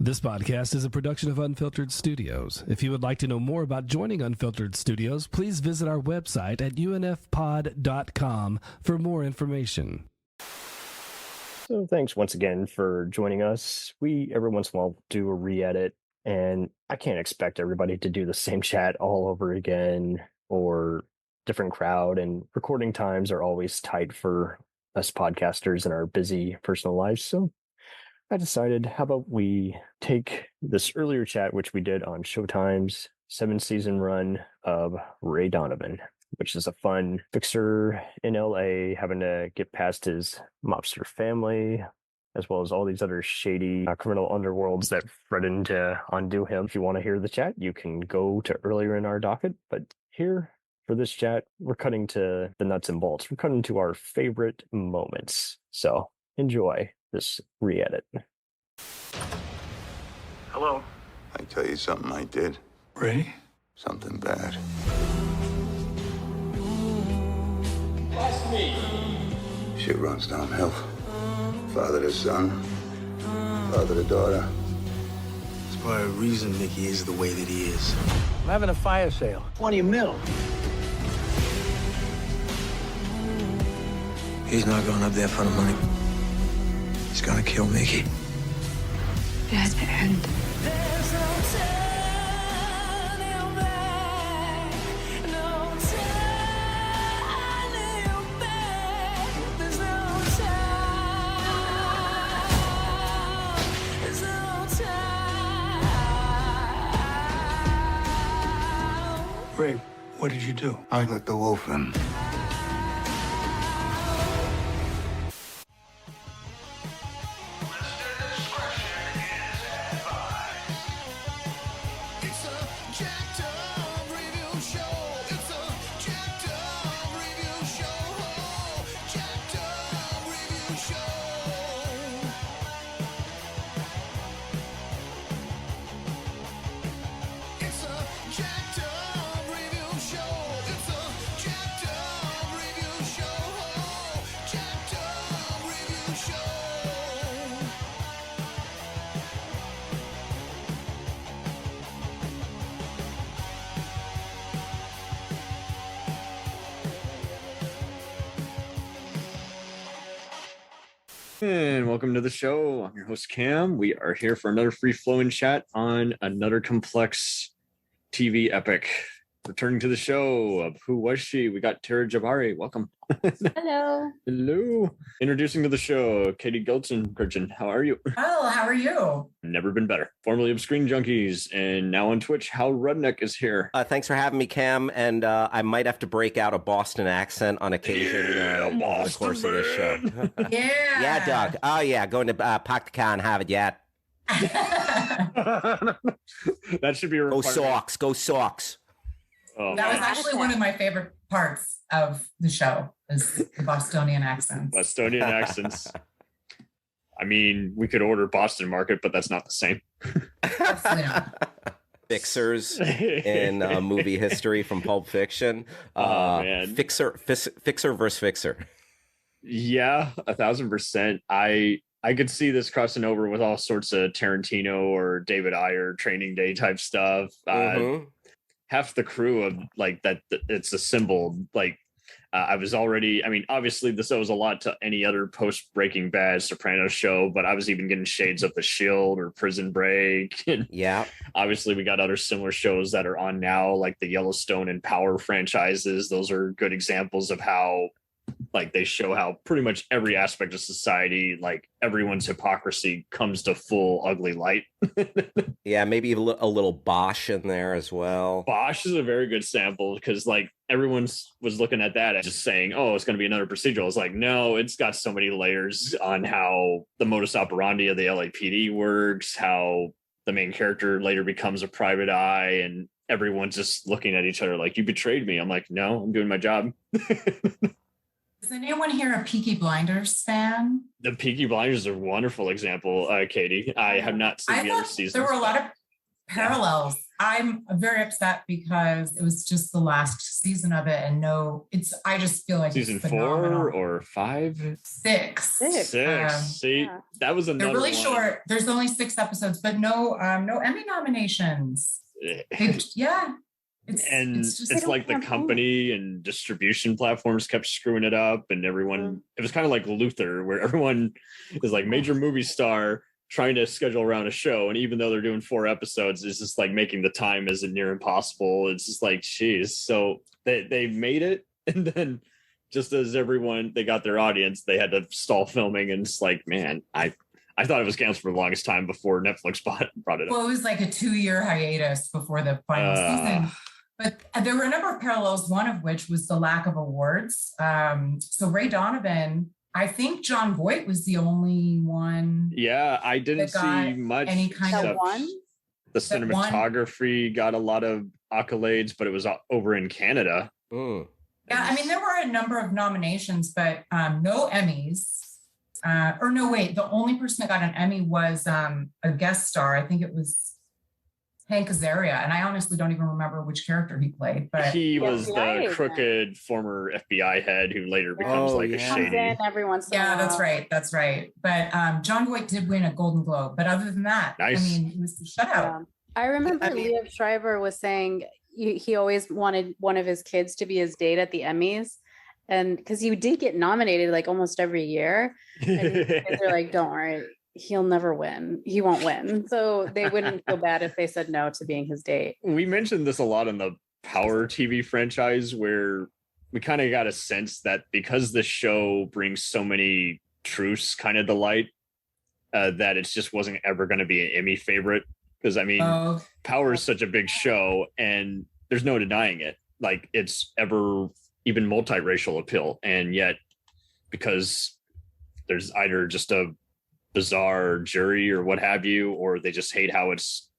This podcast is a production of Unfiltered Studios. If you would like to know more about joining Unfiltered Studios, please visit our website at unfpod.com for more information. So thanks once again for joining us. We, every once in a while, do a re-edit, and I can't expect everybody to do the same chat all over again or different crowd, and recording times are always tight for us podcasters in our busy personal lives. So I decided, how about we take this earlier chat, which we did on Showtime's 7-season run of Ray Donovan, which is a fun fixer in LA having to get past his mobster family, as well as all these other shady criminal underworlds that threaten to undo him. If you want to hear the chat, you can go to earlier in our docket. But here, for this chat, we're cutting to the nuts and bolts. We're cutting to our favorite moments. So enjoy this re-edit. Hello. I tell you something I did. Ray? Something bad. That's me. Shit runs downhill. Father to son, father to daughter. There's probably a reason Mickey is the way that he is. I'm having a fire sale. 20 mil. He's not going up there for the money. He's gonna kill Mickey. There's the end. There's no turning back, no turning back. There's no time, there's no time. Ray, what did you do? I let the wolf in. And welcome to the show. I'm your host, Cam. We are here for another free-flowing chat on another complex TV epic. Returning to the show of Who Was She? We got Tara Jabbari. Welcome. Hello. Hello. Introducing to the show, Katie Geilenkirchen. How are you? Oh, how are you? Never been better. Formerly of Screen Junkies and now on Twitch, How Rudnick is here. Thanks for having me, Cam. And I might have to break out a Boston accent on occasion over the course of this show. Yeah. Yeah, Doug. Oh, yeah. Going to PacTaCon, Harvard yet. That should be a Go requirement. Sox. Go Sox. Oh, That was man. actually one of my favorite parts of the show, is the Bostonian accents. Bostonian accents. I mean, we could order Boston Market, but that's not the same. Absolutely not. Fixers in movie history from Pulp Fiction. Man. Fixer versus Fixer. Yeah, 1,000%. I could see this crossing over with all sorts of Tarantino or David Ayer Training Day type stuff. Half the crew of like that, it's a symbol. Like I was already, I mean, obviously this owes a lot to any other post Breaking Bad Sopranos show, but I was even getting shades of The Shield or Prison Break. And yeah, obviously we got other similar shows that are on now, like the Yellowstone and Power franchises. Those are good examples of how, like, they show how pretty much every aspect of society, like everyone's hypocrisy, comes to full ugly light. Yeah, maybe a little Bosch in there as well. Bosch is a very good sample because, like, everyone was looking at that and just saying, oh, it's going to be another procedural. It's like, no, it's got so many layers on how the modus operandi of the LAPD works, how the main character later becomes a private eye, and everyone's just looking at each other like, you betrayed me. I'm like, no, I'm doing my job. Is anyone here a Peaky Blinders fan? The Peaky Blinders is a wonderful example, Katie. I have not seen the other seasons. There were a lot of parallels. I'm very upset because it was just the last season of it, and I just feel like season it's 4 or 5, 6. See, that was another. They're really one. short. There's only 6 episodes, but no Emmy nominations. It's like the company and distribution platforms kept screwing it up, and everyone. It was kind of like Luther, where everyone is like major movie star trying to schedule around a show, and even though they're doing 4 episodes, it's just like making the time as near impossible. It's just like, geez. So they made it, and then just as they got their audience, they had to stall filming, and it's like, man, I thought it was canceled for the longest time before Netflix brought it up. Well, it was like a 2-year hiatus before the final season. But there were a number of parallels, one of which was the lack of awards. So Ray Donovan, I think John Voight was the only one. Yeah, I didn't see much. Any kind of one? The cinematography got a lot of accolades, but it was over in Canada. Yeah, I mean, there were a number of nominations, but no Emmys. The only person that got an Emmy was a guest star. I think it was Hank Azaria, and I honestly don't even remember which character he played. But he was the crooked former FBI head who later becomes a shady. That's right. But John Voight did win a Golden Globe. But other than that, nice. I mean, it was the shutout. Yeah. I remember Liev Schreiber was saying he always wanted one of his kids to be his date at the Emmys. And because he did get nominated like almost every year. And they're like, don't worry, he'll never win. He won't win. So they wouldn't feel bad if they said no to being his date. We mentioned this a lot in the Power TV franchise, where we kind of got a sense that because the show brings so many truths kind of to light, that it just wasn't ever going to be an Emmy favorite. Because I mean, Power is such a big show, and there's no denying it. Like, it's ever even multiracial appeal, and yet because there's either just a bizarre jury or what have you, or they just hate how it's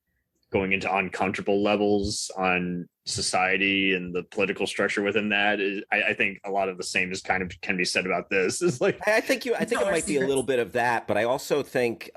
going into uncomfortable levels on society and the political structure within that. I think a lot of the same is kind of can be said about this. It's like, I think it might be a little bit of that, but I also think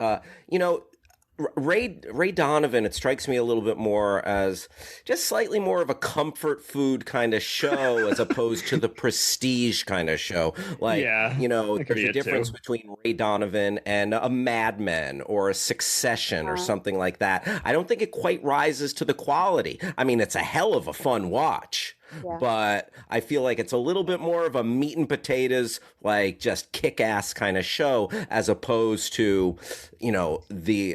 Ray Donovan, it strikes me a little bit more as just slightly more of a comfort food kind of show as opposed to the prestige kind of show. Like, there's a difference between Ray Donovan and a Mad Men or a Succession or something like that. I don't think it quite rises to the quality. I mean, it's a hell of a fun watch. Yeah. But I feel like it's a little bit more of a meat and potatoes, like just kick-ass kind of show, as opposed to,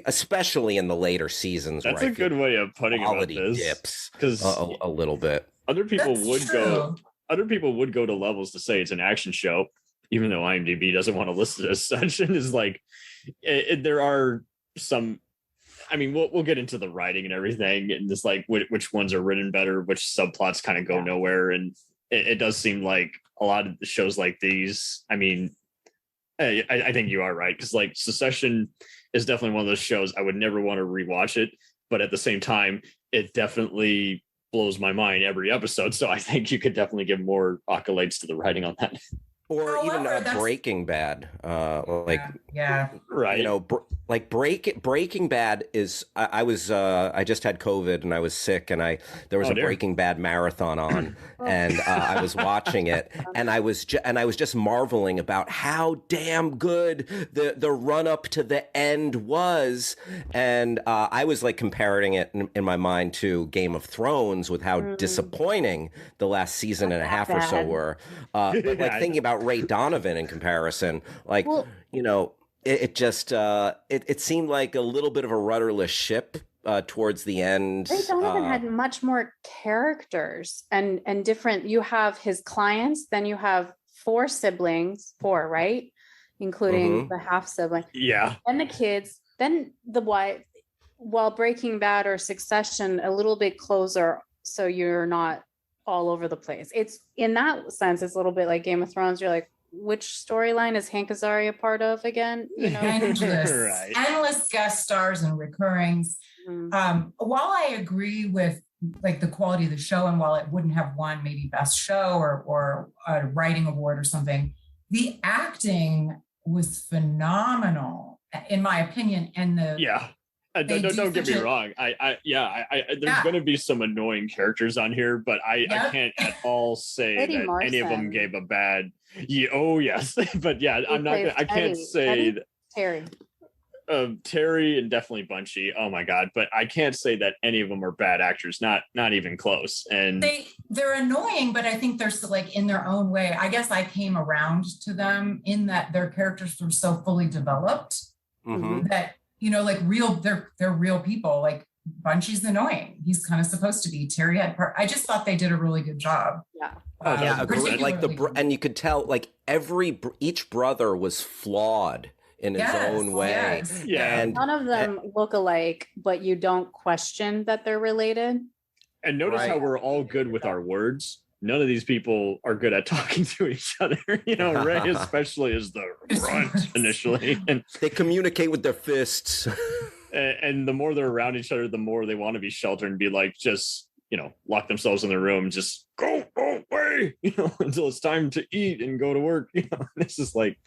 especially in the later seasons. That's a good way of putting about this. Dips because a little bit. Other people would go to levels to say it's an action show, even though IMDb doesn't want to list it as such. And is like, there are some. I mean, we'll get into the writing and everything, and just like which ones are written better, which subplots kind of go nowhere, and it does seem like a lot of the shows like these. I mean, I think you are right, because like Succession is definitely one of those shows I would never want to rewatch it, but at the same time, it definitely blows my mind every episode. So I think you could definitely give more accolades to the writing on that. Or even Breaking Bad, right? Breaking Bad is. I just had COVID and I was sick, and there was a Breaking Bad marathon on, and I was watching it, and I was just marveling about how damn good the run up to the end was, and I was like comparing it in my mind to Game of Thrones with how disappointing the last season and a half or so were, but like thinking about Ray Donovan in comparison, like, it just it seemed like a little bit of a rudderless ship towards the end. Ray Donovan had much more characters and different. You have his clients, then you have 4 siblings, right? Including the half sibling. Yeah. And the kids, then the wife. While Breaking Bad or Succession, a little bit closer, so you're not all over the place. It's in that sense, it's a little bit like Game of Thrones. You're like, which storyline is Hank Azaria part of again? Endless guest stars and recurrings. While I agree with like the quality of the show, and while it wouldn't have won maybe best show or a writing award or something, the acting was phenomenal in my opinion. And Don't get me wrong. There's going to be some annoying characters on here, but I can't at all say Eddie that any of them Marsan. gave a bad. Yeah, oh yes, but yeah, I'm not. I can't say Eddie? Terry. Terry and definitely Bunchy. Oh my god, but I can't say that any of them are bad actors. Not even close. And they're annoying, but I think they're like in their own way. I guess I came around to them in that their characters were so fully developed that like they're real people. Like Bunchy's annoying. He's kind of supposed to be. Terry I just thought they did a really good job. Yeah. Agreed. Like and you could tell like each brother was flawed in his own way. Yes. Yeah. And none of them look alike, but you don't question that they're related. And notice how we're all good with our words. None of these people are good at talking to each other. Ray especially is the runt initially. And they communicate with their fists. And the more they're around each other, the more they want to be sheltered and be like, just, lock themselves in the room, just go away, until it's time to eat and go to work. This is like,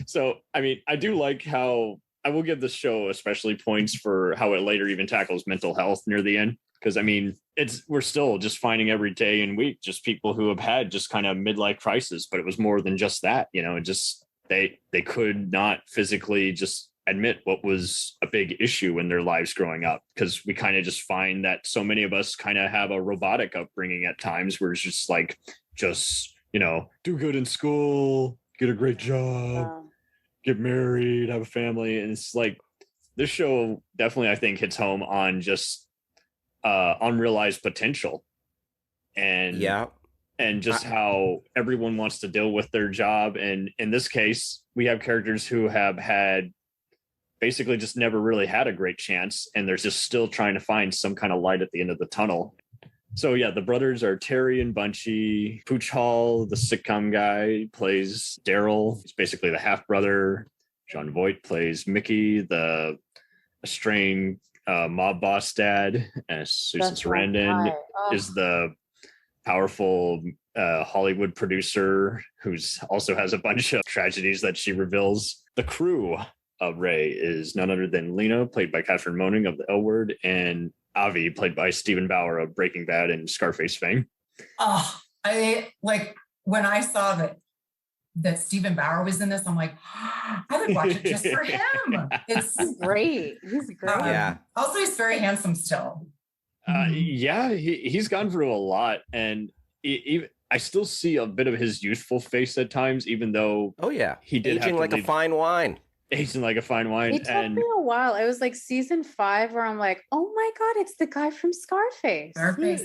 so, I mean, I do like how I will give this show especially points for how it later even tackles mental health near the end. Because I mean, we're still just finding every day and week, just people who have had just kind of midlife crisis, but it was more than just that, just they could not physically just admit what was a big issue in their lives growing up, because we kind of just find that so many of us kind of have a robotic upbringing at times where it's just like, do good in school, get a great job, get married, have a family. And it's like, this show definitely, I think, hits home on just unrealized potential and just how everyone wants to deal with their job. And in this case, we have characters who have had basically just never really had a great chance, and they're just still trying to find some kind of light at the end of the tunnel. So yeah, the brothers are Terry and Bunchy. Pooch Hall, the sitcom guy, plays Daryl. He's basically the half brother. John Voight plays Mickey, the estranged mob boss dad. And Susan Sarandon is the powerful Hollywood producer who's also has a bunch of tragedies that she reveals. The crew of Ray is none other than Lena, played by Catherine Moning of the L Word, and Avi, played by Stephen Bauer of Breaking Bad and Scarface fame. Oh, I like when I saw that Stephen Bauer was in this, I'm like, I would watch it just for him. It's great. He's great. Also, he's very handsome still. He's gone through a lot, and I still see a bit of his youthful face at times, even though he did aging like a fine wine. Aging like a fine wine. It took me a while. It was like season 5 where I'm like, oh my God, it's the guy from Scarface. Scarface.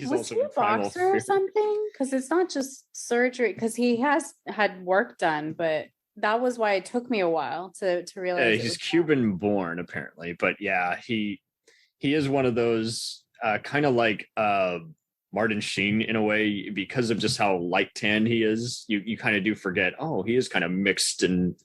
Was he a boxer or something? Because it's not just surgery, because he has had work done, but that was why it took me a while to realize. He's Cuban born, apparently. But yeah, he is one of those kind of like Martin Sheen in a way, because of just how light tan he is. You kind of do forget, he is kind of mixed, and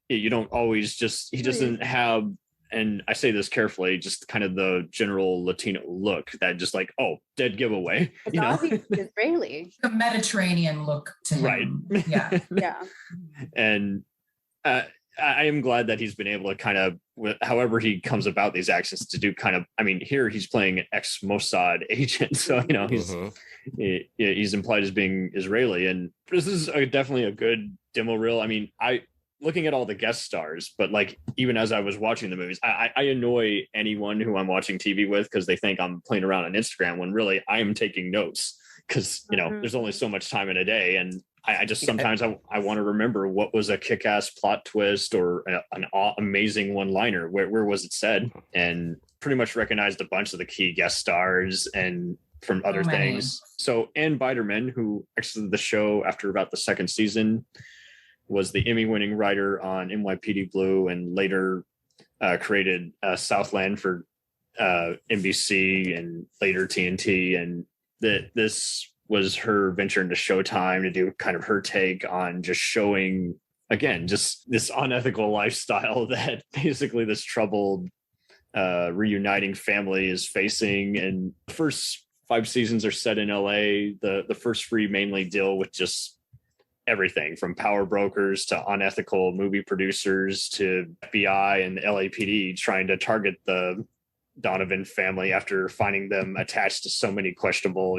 you don't always he doesn't have, and I say this carefully, just kind of the general Latino look that just like, dead giveaway. It's obviously Israeli. The Mediterranean look to him. Right. Yeah. Yeah. And I am glad that he's been able to kind of, however he comes about these accents, to do kind of, I mean, here he's playing an ex-Mossad agent. So, he's implied as being Israeli. And this is definitely a good demo reel. I mean, looking at all the guest stars, but like, even as I was watching the movies, I annoy anyone who I'm watching TV with because they think I'm playing around on Instagram when really I am taking notes, because, there's only so much time in a day. And I just sometimes I want to remember what was a kick-ass plot twist or an amazing one-liner. Where was it said? And pretty much recognized a bunch of the key guest stars and from other things. So Ann Biderman, who exited the show after about the second season, was the Emmy-winning writer on NYPD Blue, and later created Southland for NBC and later TNT. And this was her venture into Showtime to do kind of her take on just showing, again, just this unethical lifestyle that basically this troubled reuniting family is facing. And the first 5 seasons are set in LA. The first 3 mainly deal with just everything from power brokers to unethical movie producers to FBI and the LAPD trying to target the Donovan family after finding them attached to so many questionable,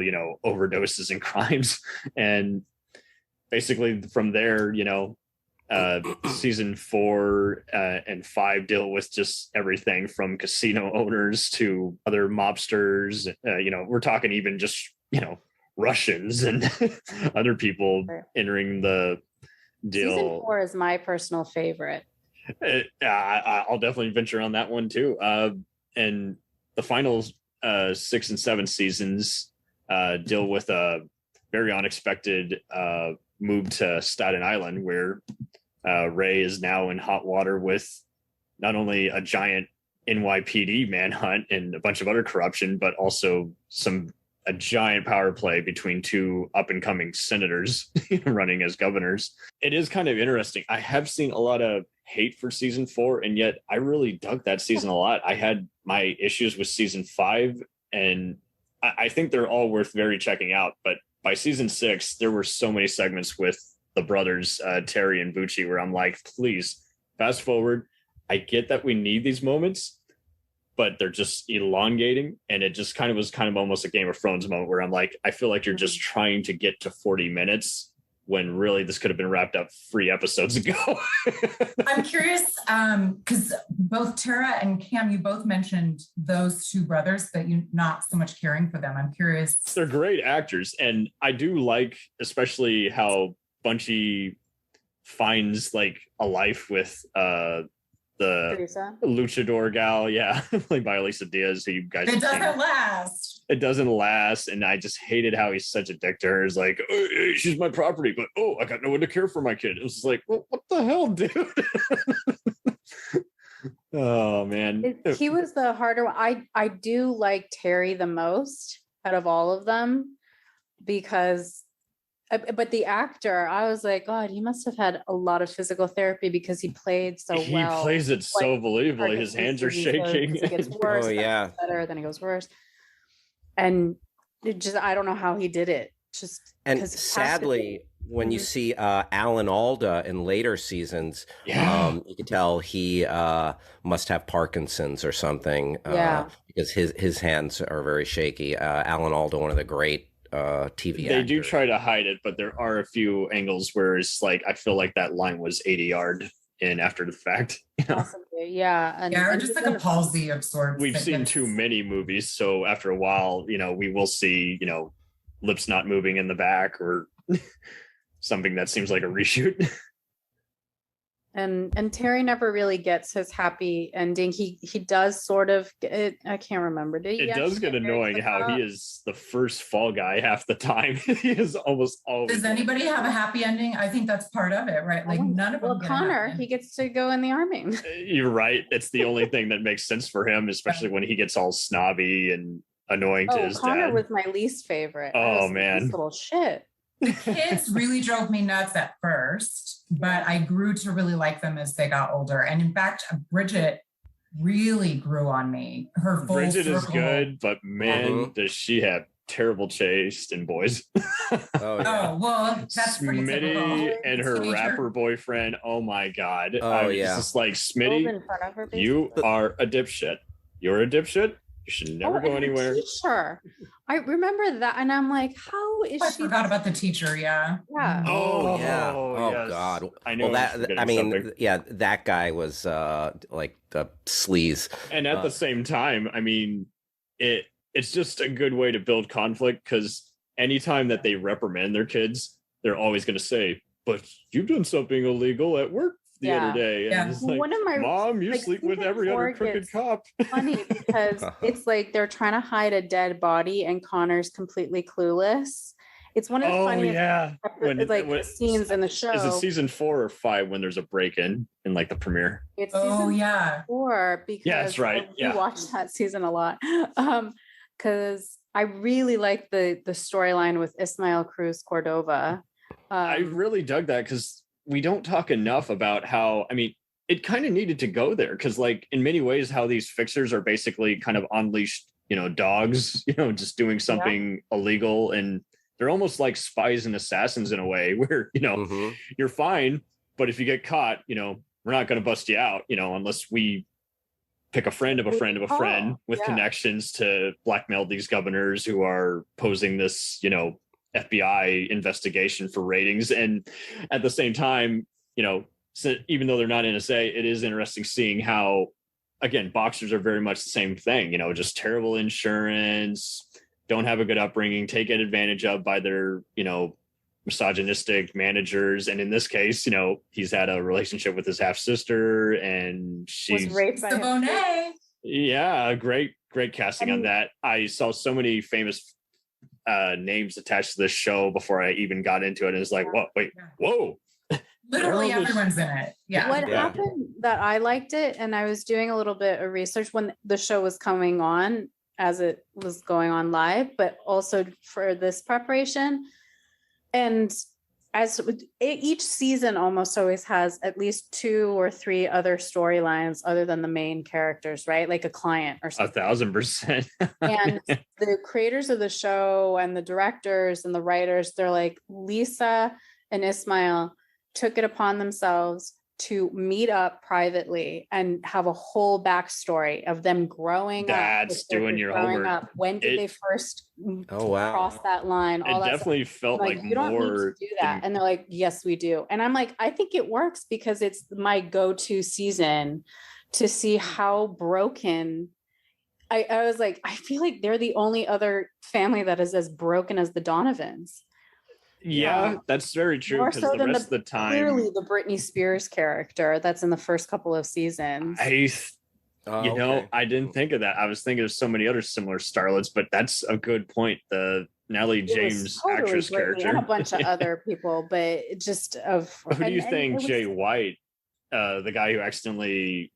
overdoses and crimes. And basically from there, season 4 and 5 deal with just everything from casino owners to other mobsters. We're talking even just, Russians and other people entering the deal. Season 4 is my personal favorite. I'll definitely venture on that one too. And the final 6 and 7 seasons deal with a very unexpected move to Staten Island, where Ray is now in hot water with not only a giant NYPD manhunt and a bunch of other corruption, but also a giant power play between 2 up and coming senators running as governors. It is kind of interesting. I have seen a lot of hate for season 4, and yet I really dug that season a lot. I had my issues with season 5, and I think they're all worth very checking out. But by season 6, there were so many segments with the brothers, Terry and Bucci, where I'm like, please fast forward. I get that we need these moments, but they're just elongating. And it just was almost a Game of Thrones moment where I'm like, I feel like you're just trying to get to 40 minutes when really this could have been wrapped up 3 episodes ago. I'm curious, because both Tara and Cam, you both mentioned those 2 brothers, but you're not so much caring for them. I'm curious. They're great actors. And I do like, especially how Bunchy finds like a life with the Teresa? luchador gal, played by Elisa Diaz, who you guys It doesn't last. It doesn't last, and I just hated how he's such a dick to her. He's like, oh, hey, she's my property, but I got no one to care for my kid. It was like, well, what the hell, dude? Oh man, he was the harder one. I do like Terry the most out of all of them, because but the actor, I was like, God, he must have had a lot of physical therapy, because he played so well. He plays it so believably. His hands are shaking. It gets worse. Oh yeah, better. Then it goes worse. And I don't know how he did it. And sadly, when you see Alan Alda in later seasons, you can tell he must have Parkinson's or something. Because his hands are very shaky. Alan Alda, one of the great TV they actors. do try to hide it, but there are a few angles where it's like I feel like that line was 80-yard in after the fact. Yeah, or just like a palsy of sorts. We've seen too many movies, so after a while, we will see lips not moving in the back or something that seems like a reshoot. And Terry never really gets his happy ending. He does sort of it. I can't remember. It does get annoying how he is the first fall guy half the time. He is almost always. Does anybody have a happy ending? I think that's part of it, right? Like none of them. Well, Connor, he gets to go in the army. You're right. It's the only thing that makes sense for him, especially when he gets all snobby and annoying to his Connor dad. was my least favorite. Oh man, this little shit. The kids really drove me nuts at first, but I grew to really like them as they got older. And in fact, Bridget really grew on me. Her full Bridget circle. is good, but man, does she have terrible taste in boys. Oh, well, that's pretty typical. Smitty and her Teenager. rapper boyfriend. Oh my God. Oh, I was yeah. just like, Smitty, in front of her, you are a dipshit. You're a dipshit. You should never go and the anywhere. Teacher. I remember that, and I'm like, how is I she? forgot about the teacher. Yeah. Yeah. Oh yeah. Oh yes. God. I know. Well, that guy was like the sleaze. And at the same time, I mean, it's just a good way to build conflict, because anytime that they reprimand their kids, they're always going to say, "But you've done something illegal at work the other day." And it's like, One of my Mom, you sleep with every other crooked cop. Funny because it's like they're trying to hide a dead body, and Connor's completely clueless. It's one of the funniest scenes in the show. Is it season 4 or 5 when there's a break-in in like the premiere? It's season 4 because that's right. I watched that season a lot. Because I really like the storyline with Ismael Cruz Cordova. I really dug that, because we don't talk enough about how, I mean, it kind of needed to go there, because like in many ways how these fixers are basically kind of unleashed, dogs, just doing something illegal. And they're almost like spies and assassins in a way where, you're fine, but if you get caught, we're not going to bust you out, unless we pick a friend of a friend of a friend with connections to blackmail these governors who are posing this, FBI investigation for ratings. And at the same time, so even though they're not NSA, it is interesting seeing how, again, boxers are very much the same thing, just terrible insurance, don't have a good upbringing, taken advantage of by their, misogynistic managers. And in this case, he's had a relationship with his half sister and she's raped by Bonet. Yeah, great casting on that. I saw so many famous names attached to this show before I even got into it. And it's like, whoa. Literally everyone's in it. Yeah. What happened that I liked it, and I was doing a little bit of research when the show was coming on, as it was going on live, but also for this preparation. And as each season almost always has at least 2 or 3 other storylines other than the main characters, right? Like a client or something. 1,000%. And the creators of the show and the directors and the writers, they're like, Lisa and Ismail took it upon themselves to meet up privately and have a whole backstory of them growing up. That's doing your homework. Up. When did they first cross that line? All that definitely felt like you don't need to do that. And they're like, yes, we do. And I'm like, I think it works because it's my go-to season to see how broken. I was like, I feel like they're the only other family that is as broken as the Donovans. Yeah, that's very true. More because so the than rest of the time, clearly the Britney Spears character that's in the first couple of seasons. I didn't think of that. I was thinking of so many other similar starlets, but that's a good point. The Nellie James actress character and a bunch of other people, but just of who do you think Jay White, the guy who accidentally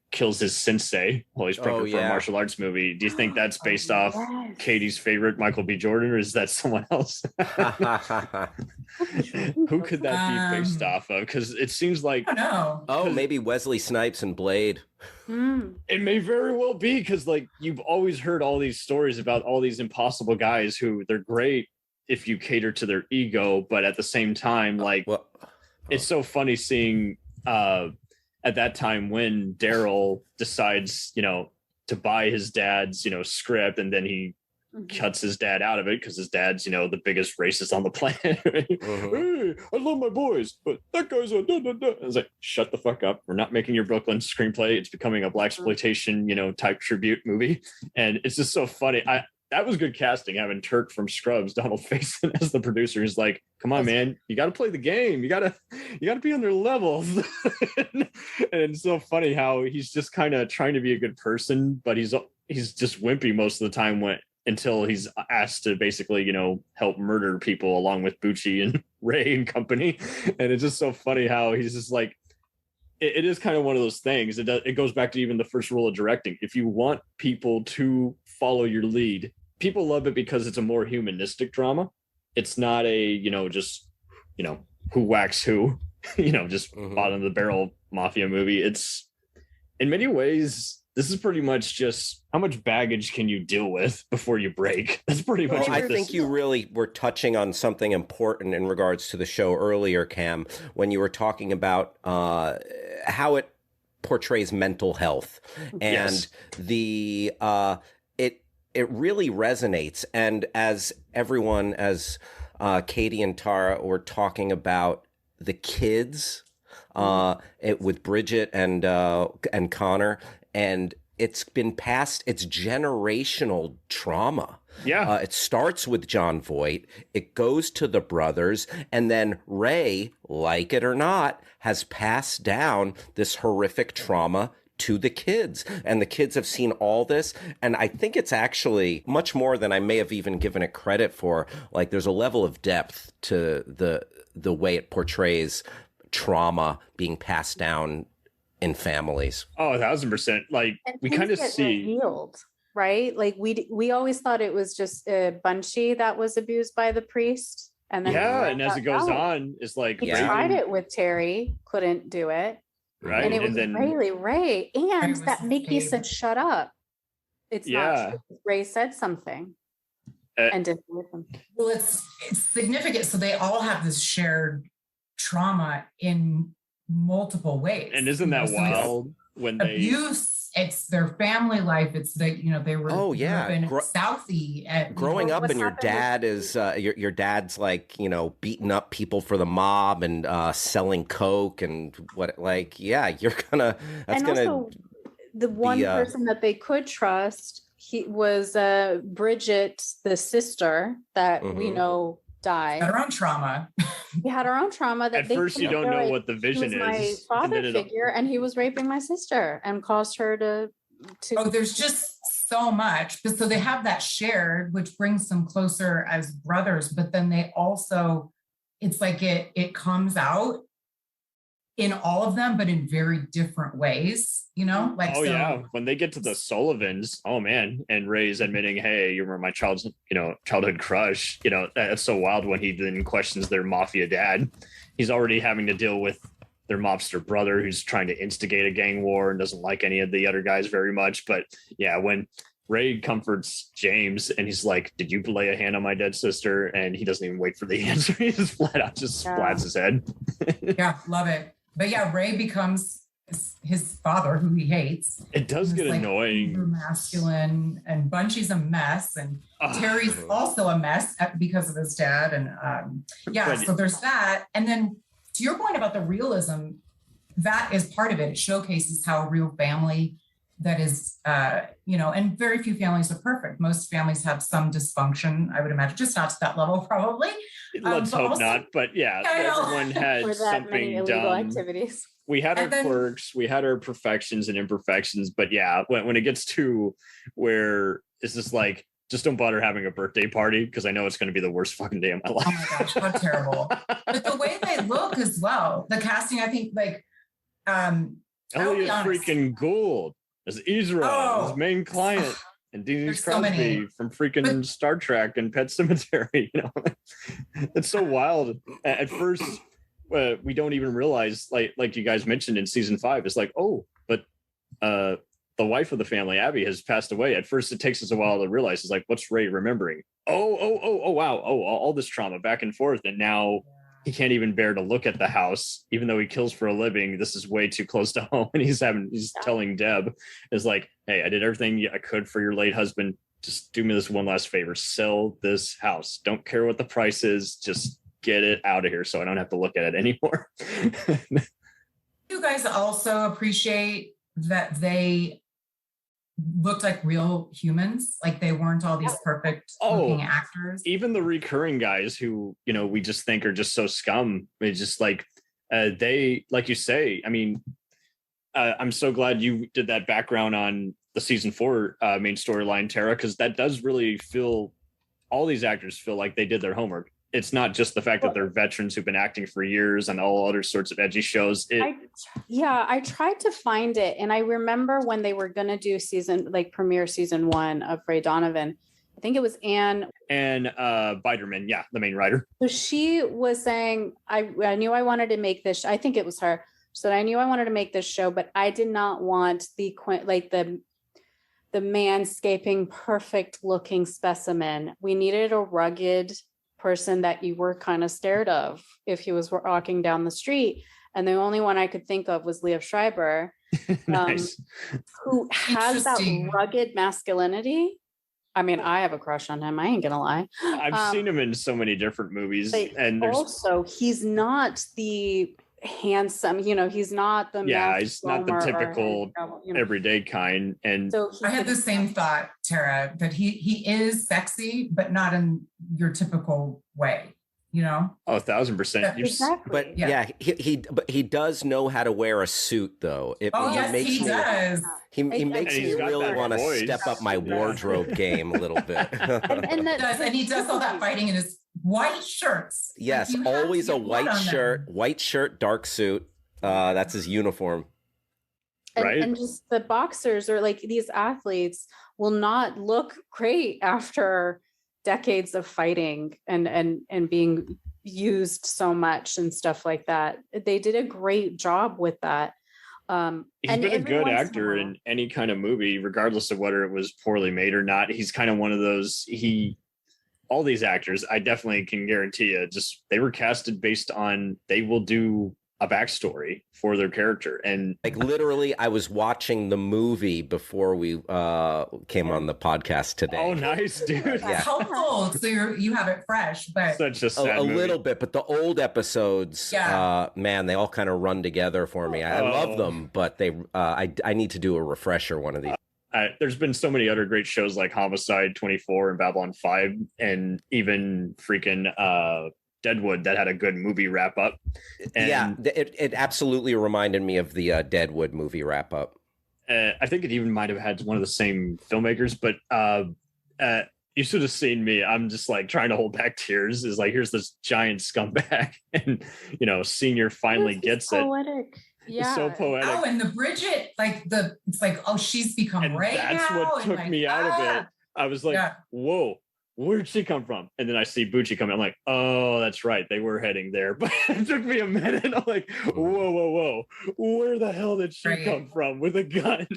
kills his sensei while he's prepping for a martial arts movie? Do you think that's based off Katie's favorite Michael B. Jordan, or is that someone else? Who could that be based off of? Because it seems like maybe Wesley Snipes and Blade. It may very well be, because you've always heard all these stories about all these impossible guys who they're great if you cater to their ego, but at the same time, it's so funny seeing at that time when Daryl decides, to buy his dad's, script, and then he cuts his dad out of it because his dad's, the biggest racist on the planet. Hey, I love my boys, but that guy's a da, da, da. I was like, shut the fuck up. We're not making your Brooklyn screenplay. It's becoming a blaxploitation, type tribute movie. And it's just so funny. That was good casting, having Turk from Scrubs, Donald Faison, as the producer. He's like, come on, man, you got to play the game. You got to be on their level. And it's so funny how he's just kind of trying to be a good person, but he's just wimpy most of the time until he's asked to basically, help murder people along with Bucci and Ray and company. And it's just so funny how he's just like, it is kind of one of those things. It goes back to even the first rule of directing. If you want people to follow your lead, people love it because it's a more humanistic drama. It's not a, just, who whacks who, just bottom of the barrel mafia movie. It's, in many ways, this is pretty much just how much baggage can you deal with before you break. That's pretty much. I think you really were touching on something important in regards to the show earlier, Cam, when you were talking about how it portrays mental health, and it really resonates. And as everyone, as Katie and Tara were talking about the kids, with Bridget and Connor, and it's been past, it's generational trauma. Yeah. It starts with John Voight, it goes to the brothers, and then Ray, like it or not, has passed down this horrific trauma to the kids, and the kids have seen all this. And I think it's actually much more than I may have even given it credit for. There's a level of depth to the way it portrays trauma being passed down in families. Oh, 1,000%. We kind of see revealed, right? We always thought it was just Bunchy that was abused by the priest, and then and as it goes on, it's like he tried it with Terry, couldn't do it. Right. And it was really Ray. And that Mickey said, shut up. It's not true. Ray said something. and didn't with them. Well, it's significant. So they all have this shared trauma in multiple ways. And isn't that wild when they abuse? It's their family life. It's they were in Southie growing up, and your dad is your dad's like beating up people for the mob and selling coke and what you're gonna also the one person that they could trust was Bridget, the sister that we know died. Had her own trauma. We had our own trauma. That at first you don't know what the vision is. My father figure, and he was raping my sister and caused her to. Oh, there's just so much. So they have that shared, which brings them closer as brothers. But then they also, it's like it comes out in all of them, but in very different ways. Yeah, when they get to the Sullivans, oh man, and Ray's admitting, hey, you were my childhood crush. That's so wild when he then questions their mafia dad. He's already having to deal with their mobster brother who's trying to instigate a gang war and doesn't like any of the other guys very much. But yeah, when Ray comforts James and he's like, did you lay a hand on my dead sister? And he doesn't even wait for the answer. He just flat out splats his head. Yeah, love it. But yeah, Ray becomes his father, who he hates. It does get annoying. Masculine, and Bunchy's a mess, and Terry's also a mess because of his dad. And so there's that. And then to your point about the realism, that is part of it. It showcases how a real family that is, and very few families are perfect. Most families have some dysfunction, I would imagine, just not to that level, probably. Let's hope not. But yeah, everyone had something dumb. Activities. We had our quirks, we had our perfections and imperfections. But yeah, when it gets to where it's just like, just don't bother having a birthday party because I know it's going to be the worst fucking day of my life. Oh my gosh, how terrible. But the way they look as well, the casting, I think, Elliot freaking Gould as Israel, his main client, and Denise Crosby from freaking Star Trek and Pet Sematary. It's so wild. At first, we don't even realize, like you guys mentioned in season 5, it's like, but the wife of the family, Abby, has passed away. At first, it takes us a while to realize, it's like, what's Ray remembering? Oh, wow. All this trauma back and forth. And now he can't even bear to look at the house, even though he kills for a living. This is way too close to home. And he's telling Deb, is like, hey, I did everything I could for your late husband. Just do me this one last favor. Sell this house. Don't care what the price is. Just get it out of here so I don't have to look at it anymore. You guys also appreciate that they looked like real humans, like they weren't all these perfect looking actors. Even the recurring guys who we just think are just so scum. It's just like they, like you say, I mean, I'm so glad you did that background on the season 4 main storyline, Tara, because that does really feel, all these actors feel like they did their homework. It's not just the fact that they're veterans who've been acting for years and all other sorts of edgy shows. I tried to find it. And I remember when they were going to do premiere season 1 of Ray Donovan, I think it was Anne Biderman. Yeah. The main writer. So she was saying, I knew I wanted to make this. I think it was her. So I knew I wanted to make this show, but I did not want the manscaping, perfect looking specimen. We needed a rugged person that you were kind of scared of if he was walking down the street. And the only one I could think of was Liev Schreiber, nice. Who has that rugged masculinity. I mean, I have a crush on him. I ain't gonna lie. I've seen him in so many different movies, and also he's not the handsome. He's not the he's not the typical everyday kind. And so I had the same thought, Tara, that he is sexy, but not in your typical way. 1,000%. Exactly. But he does know how to wear a suit, though. He does. He makes me really want to step up my wardrobe game a little bit. and he does all that fighting in his white shirts. Yes, always a white shirt, dark suit. That's his uniform. Right. And just the boxers or like these athletes will not look great after decades of fighting and being used so much and stuff like that. They did a great job with that. He's been a good actor in any kind of movie, regardless of whether it was poorly made or not. He's kind of one of those, all these actors, I definitely can guarantee you, just they were casted based on they will do a backstory for their character. And like literally, I was watching the movie before we came on the podcast today. Oh, nice, dude. Yeah. Helpful. So you have it fresh, but such a sad a movie. little bit, but the old episodes, man, they all kind of run together for me. I love them, but they I need to do a refresher one of these. There's been so many other great shows like Homicide 24 and Babylon 5, and even freaking Deadwood that had a good movie wrap up. And, yeah, it absolutely reminded me of the Deadwood movie wrap up. I think it even might have had one of the same filmmakers, but you should have seen me. I'm just like trying to hold back tears. Is like, here's this giant scumbag, and Senior finally gets poetic. Yeah, it's so poetic. Oh, and the Bridget, it's like, oh, she's become and Ray that's now, what took me out of it. I was like, whoa, where'd she come from? And then I see Bucci coming. I'm like, oh, that's right, they were heading there. But it took me a minute. I'm like, whoa, where the hell did she come from with a gun?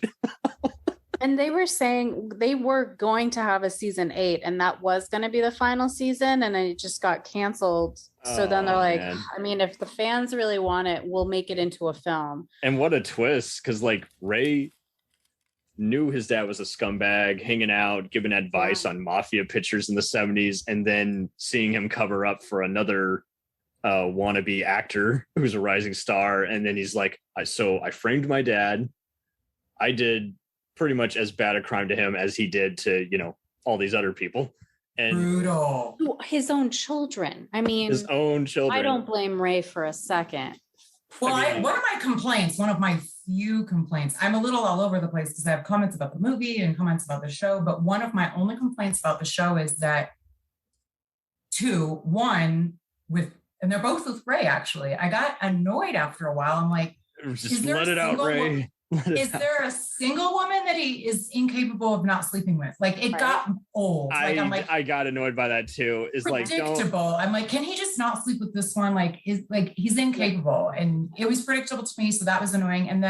And they were saying they were going to have a season 8, and that was going to be the final season, and then it just got canceled. So then they're like, man. I mean, if the fans really want it, we'll make it into a film. And what a twist, because like Ray knew his dad was a scumbag, hanging out, giving advice on mafia pictures in the 70s, and then seeing him cover up for another wannabe actor who's a rising star. And then he's like, so I framed my dad. I did pretty much as bad a crime to him as he did to, all these other people. And brutal. His own children. I mean, his own children. I don't blame Ray for a second. Well, one of my complaints, one of my few complaints, I'm a little all over the place because I have comments about the movie and comments about the show, but one of my only complaints about the show is that and they're both with Ray, actually. I got annoyed after a while. I'm like, just let it out, Ray. Is there a single woman that he is incapable of not sleeping with? Like, it got old. I got annoyed by that too. It's predictable. I'm like, can he just not sleep with this one? He's incapable, and it was predictable to me. So that was annoying. And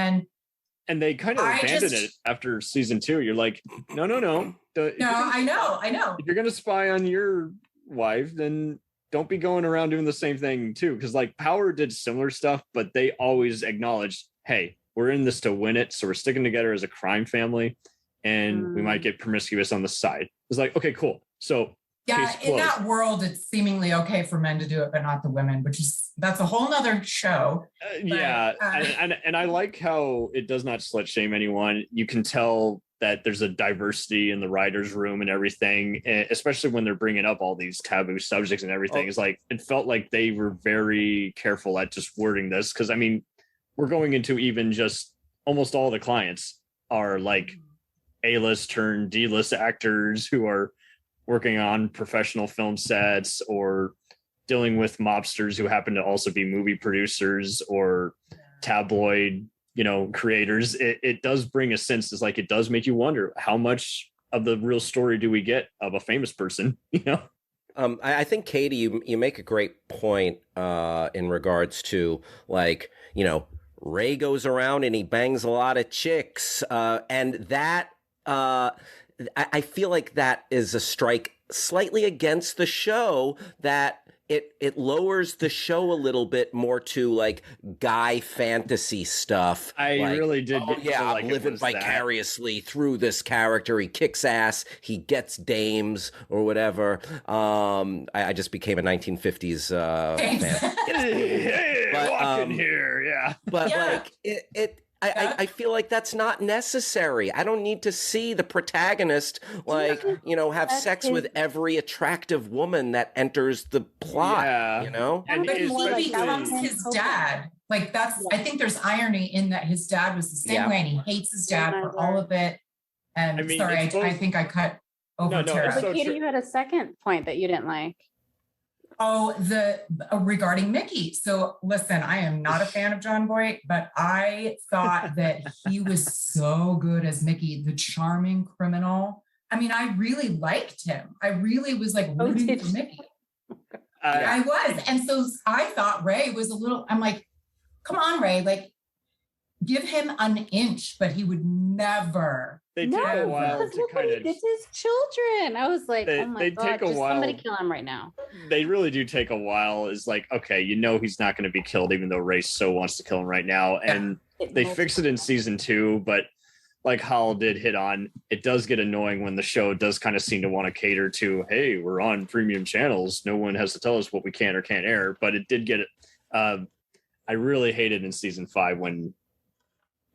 they kind of abandoned it after season 2. You're like, no. No, I know. If you're gonna spy on your wife, then don't be going around doing the same thing too. Because like Power did similar stuff, but they always acknowledged, hey, we're in this to win it, so we're sticking together as a crime family, and we might get promiscuous on the side. It's like, okay, cool. So in that world, it's seemingly okay for men to do it, but not the women, that's a whole nother show. And I like how it does not slut shame anyone. You can tell that there's a diversity in the writer's room and everything, especially when they're bringing up all these taboo subjects and everything. It's like, it felt like they were very careful at just wording this, because I mean, we're going into even just almost all the clients are like A-list turned D-list actors who are working on professional film sets or dealing with mobsters who happen to also be movie producers or tabloid, creators. It does bring a sense. It's like, it does make you wonder how much of the real story do we get of a famous person, I think, Katie, you make a great point in regards to Ray goes around and he bangs a lot of chicks. And that, I feel like that is a strike slightly against the show, that it lowers the show a little bit more to like guy fantasy stuff. I really did. I'm living vicariously through this character. He kicks ass. He gets dames or whatever. I just became a 1950s fan. Walking here, yeah. But I feel like that's not necessary. I don't need to see the protagonist have sex with every attractive woman that enters the plot. And but he becomes his dad. Like I think there's irony in that his dad was the same way, and he hates his dad for all of it. And I think I cut over Tara. So Katie, you had a second point that you didn't like. Oh, regarding Mickey. So listen, I am not a fan of John Boyd, but I thought that he was so good as Mickey, the charming criminal. I mean, I really liked him. I really was like rooting for Mickey. I was. And so I thought Ray was I'm like, come on, Ray, like give him an inch, but he would never they No, take a while because to look what kind he of did to his children. I was like, oh my they God, take a just while. somebody kill him right now. They really do take a while. Is like, okay, you know he's not going to be killed, even though Ray so wants to kill him right now. And they fix it in season 2, but like Hal did hit on, it does get annoying when the show does kind of seem to want to cater to, hey, we're on premium channels. No one has to tell us what we can or can't air. But it did get it. I really hated in season 5 when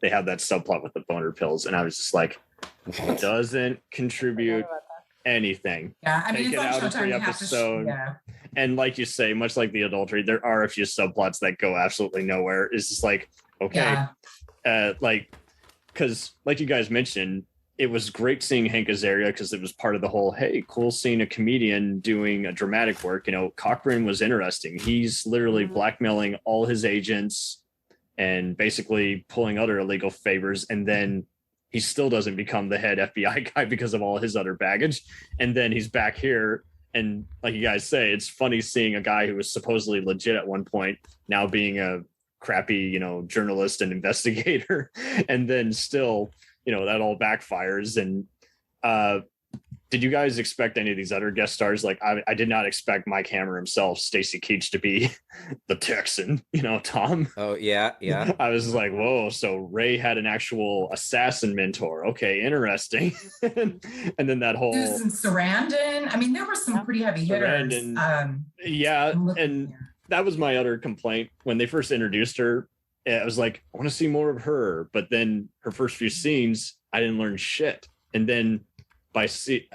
they had that subplot with the boner pills. And I was just like, it doesn't contribute anything. Yeah, I mean, Take it's it on out in Showtime. 3 You have to, episodes. yeah. And like you say, much like the adultery, there are a few subplots that go absolutely nowhere. It's just like, okay, because like you guys mentioned, it was great seeing Hank Azaria because it was part of the whole, hey, cool seeing a comedian doing a dramatic work. You know, Cochran was interesting. He's literally blackmailing all his agents and basically pulling other illegal favors. And then he still doesn't become the head FBI guy because of all his other baggage. And then he's back here. And like you guys say, it's funny seeing a guy who was supposedly legit at one point now being a crappy, you know, journalist and investigator. And then still, you know, that all backfires. And did you guys expect any of these other guest stars? Like I did not expect Mike Hammer himself, Stacy Keach, to be the Texan, you know, Tom. Oh yeah. I was like, whoa, so Ray had an actual assassin mentor. Okay, interesting. And then that whole Susan Sarandon. I mean, there were some pretty heavy hitters. And that was my other complaint when they first introduced her. I was like, I want to see more of her, but then her first few scenes, I didn't learn shit. And then by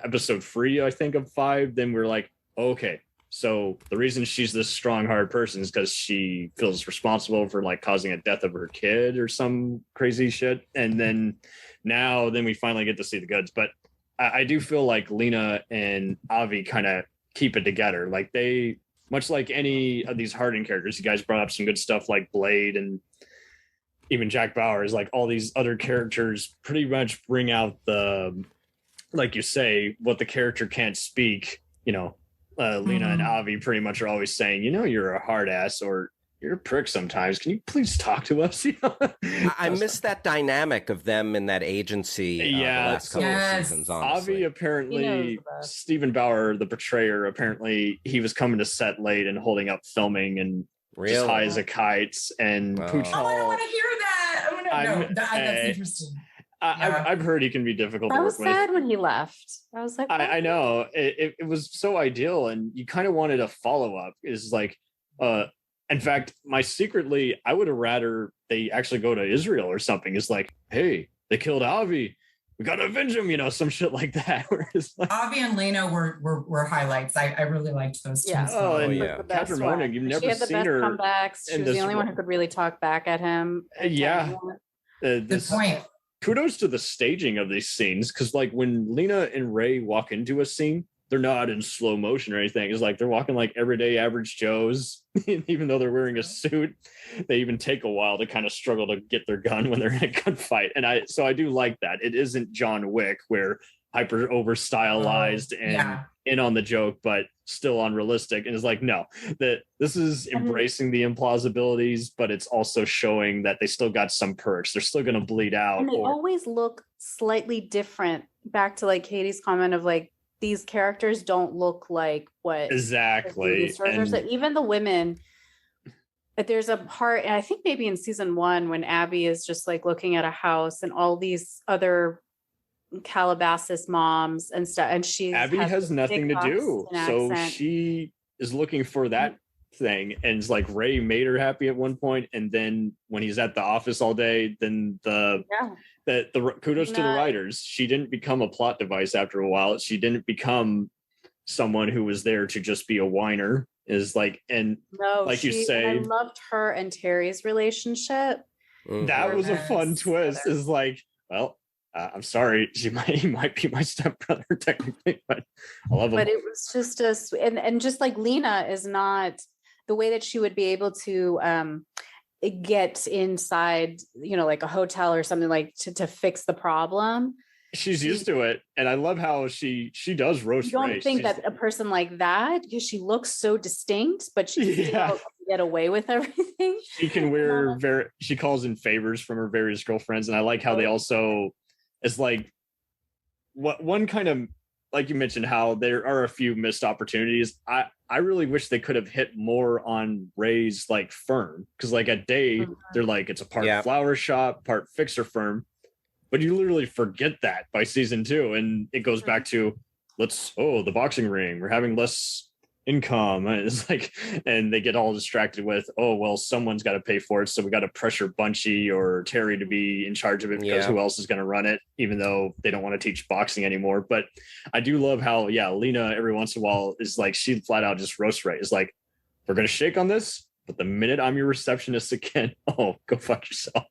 episode 3, I think, of 5, then we're like, okay, so the reason she's this strong, hard person is because she feels responsible for like causing a death of her kid or some crazy shit. And then then we finally get to see the goods. But I do feel like Lena and Avi kind of keep it together. Like they, much like any of these hardened characters, you guys brought up some good stuff like Blade and even Jack Bauer, like all these other characters pretty much bring out the, like you say, what the character can't speak. You know, Lena and Avi pretty much are always saying, you know, you're a hard ass or you're a prick sometimes. Can you please talk to us? You know? I miss that dynamic of them in that agency. The last couple of seasons, honestly. Avi apparently, Stephen Bauer, the portrayer, apparently he was coming to set late and holding up filming and just high as a kite. And Pooch Hall. I want to hear that. That's interesting. I've heard he can be difficult to work with. I was sad when he left. I was like, I know it was so ideal, and you kind of wanted a follow up. Is like, in fact, I would have rather they actually go to Israel or something. It's like, hey, they killed Avi, we gotta avenge him, you know, some shit like that. Whereas like, Avi and Lena were highlights. I really liked those two. Yeah. Catherine Hornig, you've never seen her. Comebacks. She was the only one who could really talk back at him. Good point. Kudos to the staging of these scenes, because like when Lena and Ray walk into a scene, they're not in slow motion or anything. It's like they're walking like everyday average Joes, even though they're wearing a suit. They even take a while to kind of struggle to get their gun when they're in a gunfight. And I do like that. It isn't John Wick where hyper over stylized and in on the joke, but still unrealistic. And it's like, no, that this is embracing the implausibilities, but it's also showing that they still got some perks. They're still going to bleed out. And they always look slightly different. Back to like Katie's comment of like, these characters don't look like what exactly. And even the women, but there's a part, and I think maybe in season 1 when Abby is just like looking at a house and all these other Calabasas moms and stuff, and Abby has nothing to do, so she is looking for that thing, and it's like Ray made her happy at one point, and then when he's at the office all day, then the kudos to the writers, she didn't become a plot device after a while. She didn't become someone who was there to just be a whiner. Is like, and like you say, I loved her and Terry's relationship. That was a fun twist. Is like, well, I'm sorry, he might be my stepbrother technically, but I love him. But it was just and just like Lena is not the way that she would be able to get inside, you know, like a hotel or something, like to fix the problem. She's used to it, and I love how she does roast. You don't think that a person like that, because she looks so distinct, but she can get away with everything. She can wear she calls in favors from her various girlfriends, and I like how they also, it's like one kind of, like you mentioned, how there are a few missed opportunities. I really wish they could have hit more on Ray's like firm, because like at Day they're like it's a part flower shop, part fixer firm, but you literally forget that by season 2, and it goes back to the boxing ring, we're having less income. It's like, and they get all distracted with, oh well, someone's got to pay for it, so we got to pressure Bunchy or Terry to be in charge of it, because who else is going to run it, even though they don't want to teach boxing anymore. But I do love how Lena every once in a while is like, she flat out just roast Ray. It's like, we're going to shake on this, but the minute I'm your receptionist again, go fuck yourself.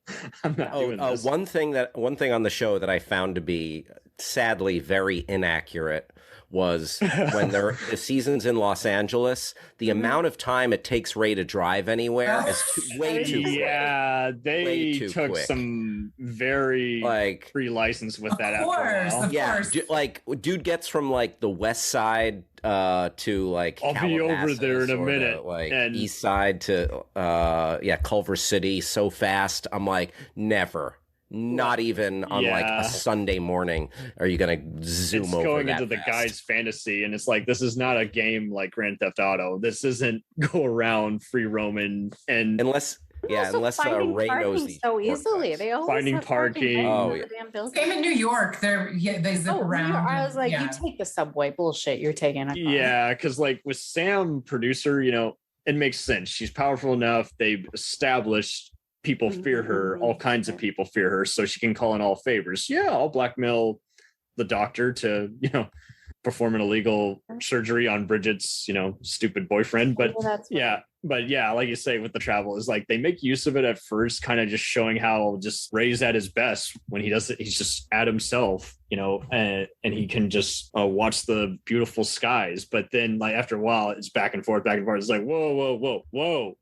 I'm not doing this. One thing on the show that I found to be sadly very inaccurate was when the season's in Los Angeles, the amount of time it takes Ray to drive anywhere is way too quick. Yeah, they took some very free license with that after a while. Yeah, dude gets from like the west side to like I'll be over there in a minute, and east side to Culver City so fast. I'm like, never. Not even on like a Sunday morning are you gonna zoom over that going into fast. The guy's fantasy, and it's like, this is not a game like Grand Theft Auto. This isn't go around free roaming, and unless Ray knows so easily. They always finding parking. Same in New York. They zip around. I was like, you take the subway. Bullshit, you're taking a car. Yeah, because like with Sam, producer, it makes sense. She's powerful enough. They've established people fear her. All kinds of people fear her, so she can call in all favors. Yeah, I'll blackmail the doctor to, perform an illegal surgery on Bridget's, stupid boyfriend. But like you say, with the travel is like, they make use of it at first, kind of just showing how just Ray's at his best when he does it. He's just at himself, and he can just watch the beautiful skies. But then like after a while, it's back and forth. It's like, whoa.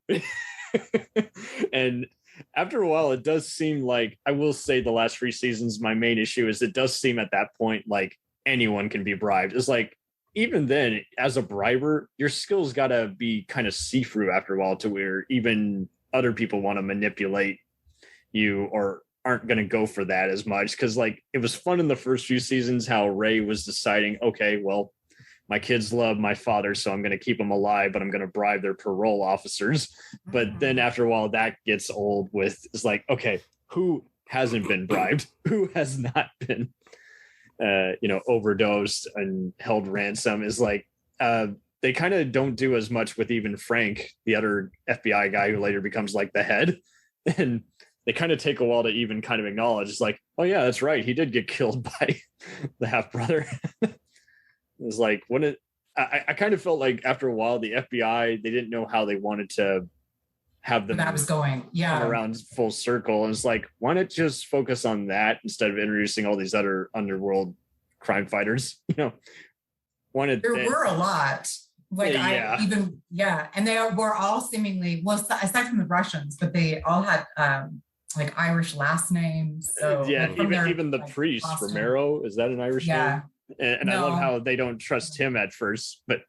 And after a while, it does seem like, I will say the last 3 seasons, my main issue is it does seem at that point like anyone can be bribed. It's like, even then, as a briber, your skills got to be kind of see-through after a while, to where even other people want to manipulate you or aren't going to go for that as much. Because like, it was fun in the first few seasons how Ray was deciding, okay, well, my kids love my father, so I'm going to keep them alive, but I'm going to bribe their parole officers. But then after a while, that gets old with, it's like, okay, who hasn't been bribed? Who has not been, overdosed and held ransom? Is like, they kind of don't do as much with even Frank, the other FBI guy who later becomes like the head. And they kind of take a while to even kind of acknowledge, it's like, oh yeah, that's right, he did get killed by the half brother. It was like, I kind of felt like after a while, the FBI, they didn't know how they wanted to have them that was going come around full circle. And it's like, why not just focus on that instead of introducing all these other underworld crime fighters? There were a lot. Like and they were all seemingly, well, aside from the Russians, but they all had like Irish last names. So even the priest Boston. Romero, is that an Irish name? And No. I love how they don't trust him at first, but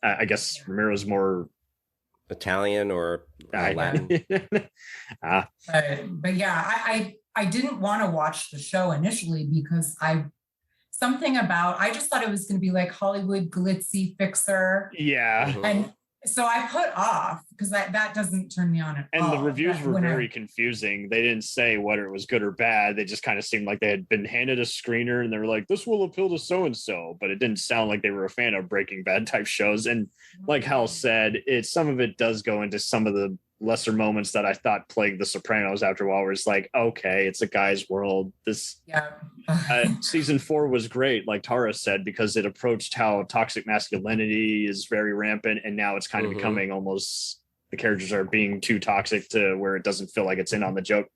I guess Romero's more Italian or Latin. But I didn't want to watch the show initially because I just thought it was going to be like Hollywood glitzy fixer. Yeah. And so I put off because that doesn't turn me on at all. And the reviews were very confusing. They didn't say whether it was good or bad. They just kind of seemed like they had been handed a screener and they were like, this will appeal to so-and-so, but it didn't sound like they were a fan of Breaking Bad type shows. And like Hal said, some of it does go into some of the lesser moments that I thought plagued The Sopranos after a while, where it's like, okay, it's a guy's world. Season 4 was great, like Tara said, because it approached how toxic masculinity is very rampant, and now it's kind of becoming almost, the characters are being too toxic to where it doesn't feel like it's in on the joke.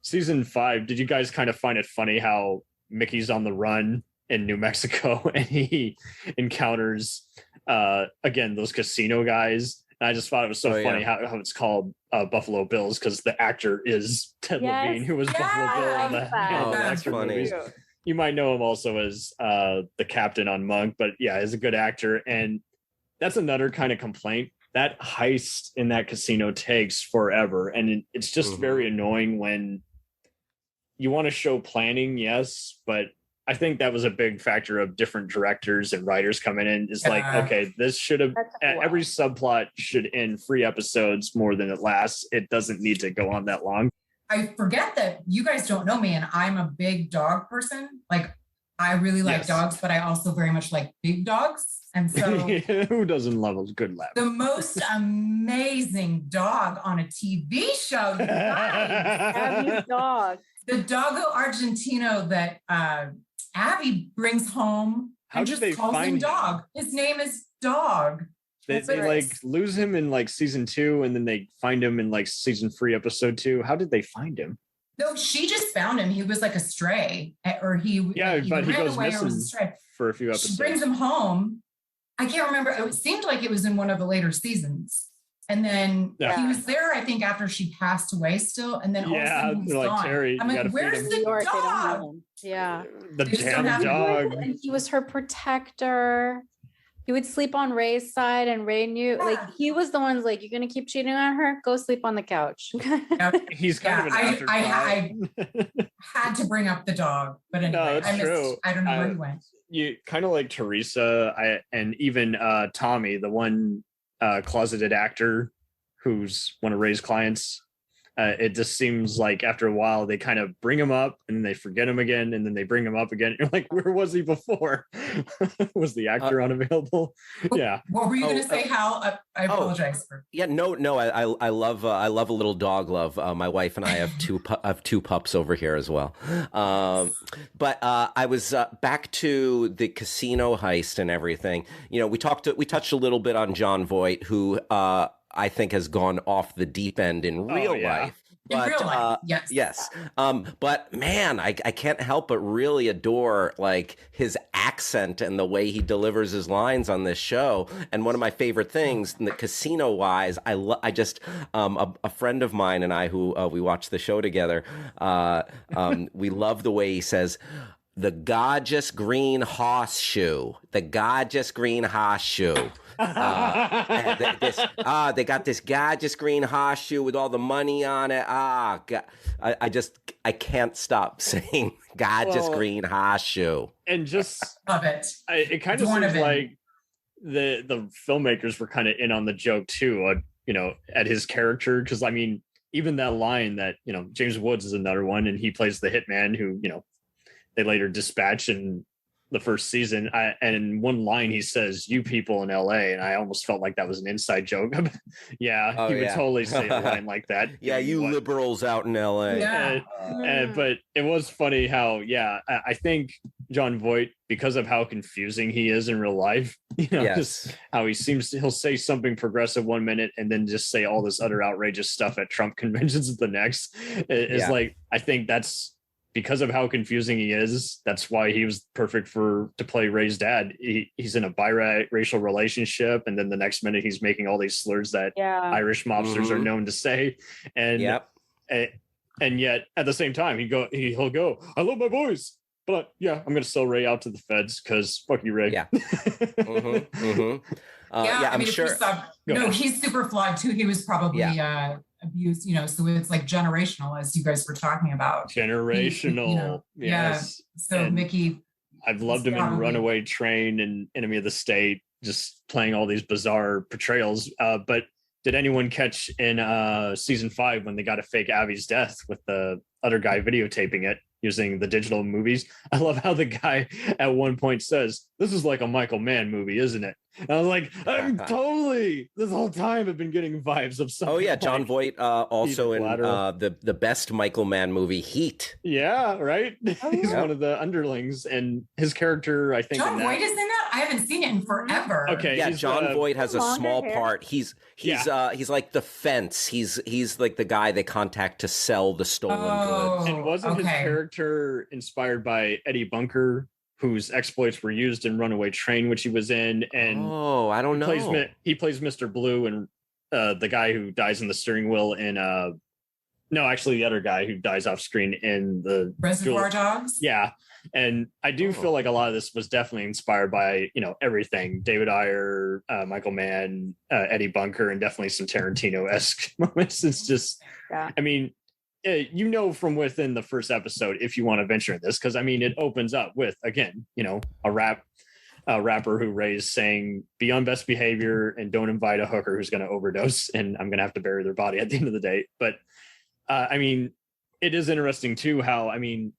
Season 5, did you guys kind of find it funny how Mickey's on the run in New Mexico and he encounters again those casino guys? And I just thought it was so funny how it's called Buffalo Bills, because the actor is Ted Levine, who was Buffalo Bill on the that's funny. movies. You might know him also as the captain on Monk, but yeah, he's a good actor. And that's another kind of complaint. That heist in that casino takes forever, and it's just very annoying when you want to show planning, yes, but I think that was a big factor of different directors and writers coming in. Is like, okay, this should have every subplot should end 3 episodes more than it lasts. It doesn't need to go on that long. I forget that you guys don't know me, and I'm a big dog person. Like, I really like dogs, but I also very much like big dogs. And so who doesn't love a good lab? The most amazing dog on a TV show, you guys. Abby's dog. The doggo Argentino that Abby brings home. How did they find him? Dog. His name is Dog. They like lose him in like season 2, and then they find him in like season 3, episode 2. How did they find him? No, she just found him. He was like a stray, or he but he goes missing for a few episodes. She brings him home. I can't remember. It seemed like it was in one of the later seasons, and then he was there. I think after she passed away, still, and then all of a sudden he's like, gone. Terry, I'm like, where's the dog? Yeah, the damn dog. And he was her protector. He would sleep on Ray's side, and Ray knew, like, he was the one's like, you're going to keep cheating on her? Go sleep on the couch. He's kind of an afterthought. I had to bring up the dog, but anyway, I don't know where he went. You kind of like Teresa and even Tommy, the one closeted actor who's one of Ray's clients. It just seems like after a while they kind of bring him up and then they forget him again, and then they bring him up again. You're like, where was he before? Was the actor unavailable? Yeah. What were you going to say, Hal? I apologize for. Yeah, no. I love a little dog love. My wife and I have two pups over here as well. But I was back to the casino heist and everything. You know, we touched a little bit on Jon Voight, who I think has gone off the deep end in real life. But, in real life, yes. Yes. But man, I can't help but really adore like his accent and the way he delivers his lines on this show. And one of my favorite things, in the casino wise, I just a friend of mine and I who we watch the show together. We love the way he says, "The gorgeous green horseshoe. The gorgeous green horseshoe." They got this gorgeous green horseshoe with all the money on it. God, I can't stop saying gorgeous green horseshoe. And just love it. It kind of seems like the filmmakers were kind of in on the joke too. You know, at his character, because I mean, even that line that James Woods is another one, and he plays the hitman who they later dispatch in the first season. And in one line he says, "You people in LA," and I almost felt like that was an inside joke. Would totally say a line like that. Yeah, you liberals out in LA. Yeah. But it was funny how, I think Jon Voight, because of how confusing he is in real life, just how he'll say something progressive one minute and then just say all this other outrageous stuff at Trump conventions the next. It's like, I think that's because of how confusing he is. That's why he was perfect to play Ray's dad. He's in a biracial relationship, and then the next minute he's making all these slurs that Irish mobsters are known to say, and yet at the same time he'll go, "I love my boys, but I'm going to sell Ray out to the feds because fuck you, Ray." Yeah. I'm sure. He's super flawed too. He was probably abused, so it's like generational, as you guys were talking about. Generational. Yes. So and Mickey, I've loved him in Runaway Train and Enemy of the State, just playing all these bizarre portrayals. But did anyone catch in season 5 when they got to fake Abby's death with the other guy videotaping it using the digital movies? I love how the guy at one point says, "This is like a Michael Mann movie, isn't it?" And I was like, I'm totally, this whole time I've been getting vibes of something. Oh yeah, Jon Voight also in the best Michael Mann movie, Heat. Yeah, right? He's one of the underlings, and his character, I think. Jon Voight is in that? I haven't seen it in forever. Okay. Yeah, Jon Voight has a small part. He's like the fence. He's like the guy they contact to sell the stolen goods. And wasn't his character inspired by Eddie Bunker, whose exploits were used in Runaway Train, which he was in? And I don't know. He plays Mr. Blue, and the guy who dies in the steering wheel in no, actually the other guy who dies off screen in the Reservoir Dogs. Yeah. And I do feel like a lot of this was definitely inspired by, everything. David Ayer, Michael Mann, Eddie Bunker, and definitely some Tarantino-esque moments. It's just, I mean, you know from within the first episode if you want to venture in this, because I mean it opens up with, again, you know, a rapper who Ray's saying be on best behavior and don't invite a hooker who's going to overdose and I'm going to have to bury their body at the end of the day. But I mean, it is interesting too how, I mean,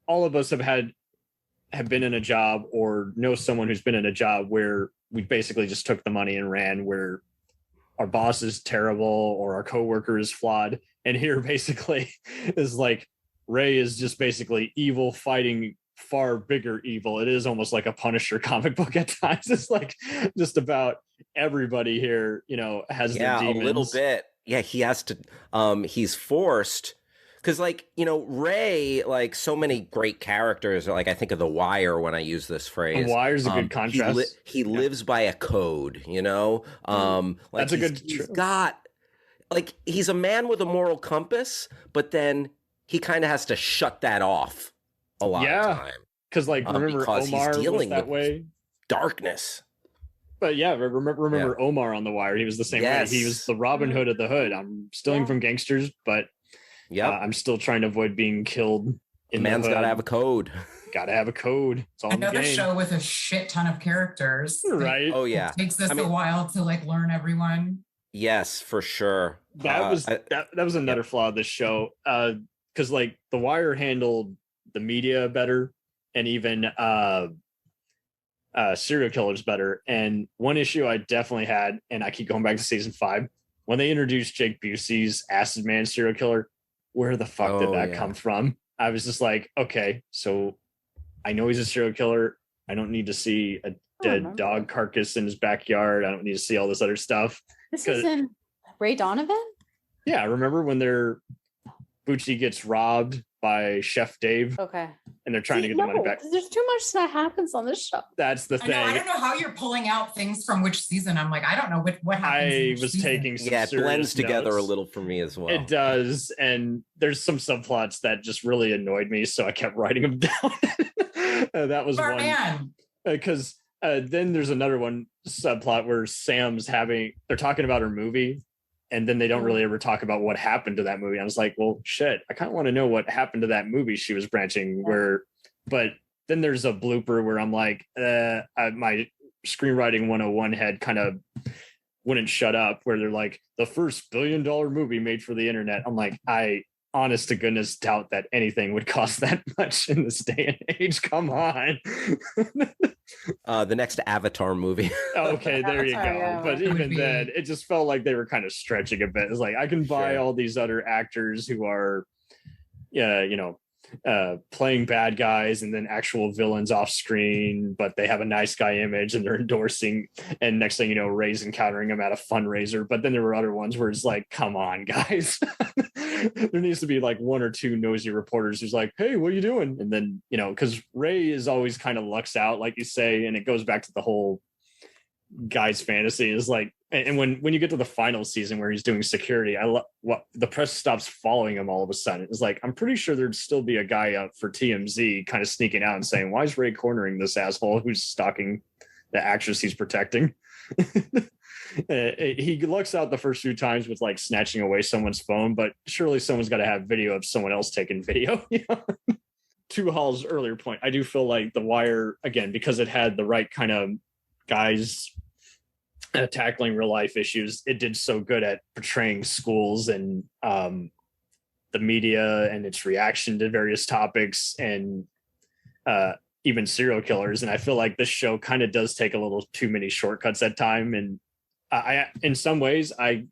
all of us have been in a job or know someone who's been in a job where we basically just took the money and ran, where our boss is terrible or our coworker is flawed. And here basically is like Ray is just basically evil fighting far bigger evil. It is almost like a Punisher comic book at times. It's like just about everybody here, you know, has their demons. A little bit. Yeah, he has to, he's forced. Because, like, you know, Ray, like so many great characters, like I think of The Wire when I use this phrase. The Wire's a good contrast. He lives by a code, you know? Like that's a good... He's got, like, he's a man with a moral compass, but then he kind of has to shut that off a lot of time. Because, like, remember Omar was that way? Darkness. But yeah, remember Omar on The Wire? He was the same way. He was the Robin Hood of the Hood. I'm stealing from gangsters, but I'm still trying to avoid being killed. The man's got to have a code. Got to have a code. It's all another in the game. show with a shit ton of characters. Right. Oh yeah. It takes us a while to like learn everyone. Yes, for sure. That was another flaw of this show. Because like The Wire handled the media better and even serial killers better. And one issue I definitely had, and I keep going back to season 5, when they introduced Jake Busey's Acid Man serial killer, where the fuck did that come from? I was just like, okay, so I know he's a serial killer. I don't need to see a dead dog carcass in his backyard. I don't need to see all this other stuff. This is in Ray Donovan? Yeah, remember when Bucci gets robbed by Chef Dave? Okay. And they're trying to get the money back. There's too much that happens on this show. That's the thing. I don't know how you're pulling out things from which season. I'm like, I don't know what happens. I was taking some it blends together notes. a little for me as well. It does, and there's some subplots that just really annoyed me, so I kept writing them down. That was Smart one. Man. Because then there's another one subplot where they're talking about her movie, and then they don't really ever talk about what happened to that movie. I was like, well, shit, I kind of want to know what happened to that movie she was branching but then there's a blooper where I'm like, my screenwriting 101 head kind of wouldn't shut up, where they're like, the first $1 billion movie made for the internet. I'm like, I honest to goodness doubt that anything would cost that much in this day and age. Come on. The next Avatar movie. Okay, there you go. But even then, it just felt like they were kind of stretching a bit. It's like, I can buy all these other actors who are, playing bad guys and then actual villains off screen, but they have a nice guy image and they're endorsing, and next thing you know, Ray's encountering them at a fundraiser. But then there were other ones where it's like, come on, guys. There needs to be like one or two nosy reporters who's like, hey, what are you doing? And then, because Ray is always kind of lucks out, like you say, and it goes back to the whole guy's fantasy is like, and when you get to the final season where he's doing security, the press stops following him all of a sudden. It's like, I'm pretty sure there'd still be a guy up for TMZ kind of sneaking out and saying, why is Ray cornering this asshole who's stalking the actress he's protecting? He looks out the first few times with like snatching away someone's phone, but surely someone's got to have video of someone else taking video. To Hall's earlier point, I do feel like The Wire, again, because it had the right kind of guys tackling real life issues, it did so good at portraying schools and the media and its reaction to various topics and even serial killers. And I feel like this show kind of does take a little too many shortcuts at time. And I in some ways, I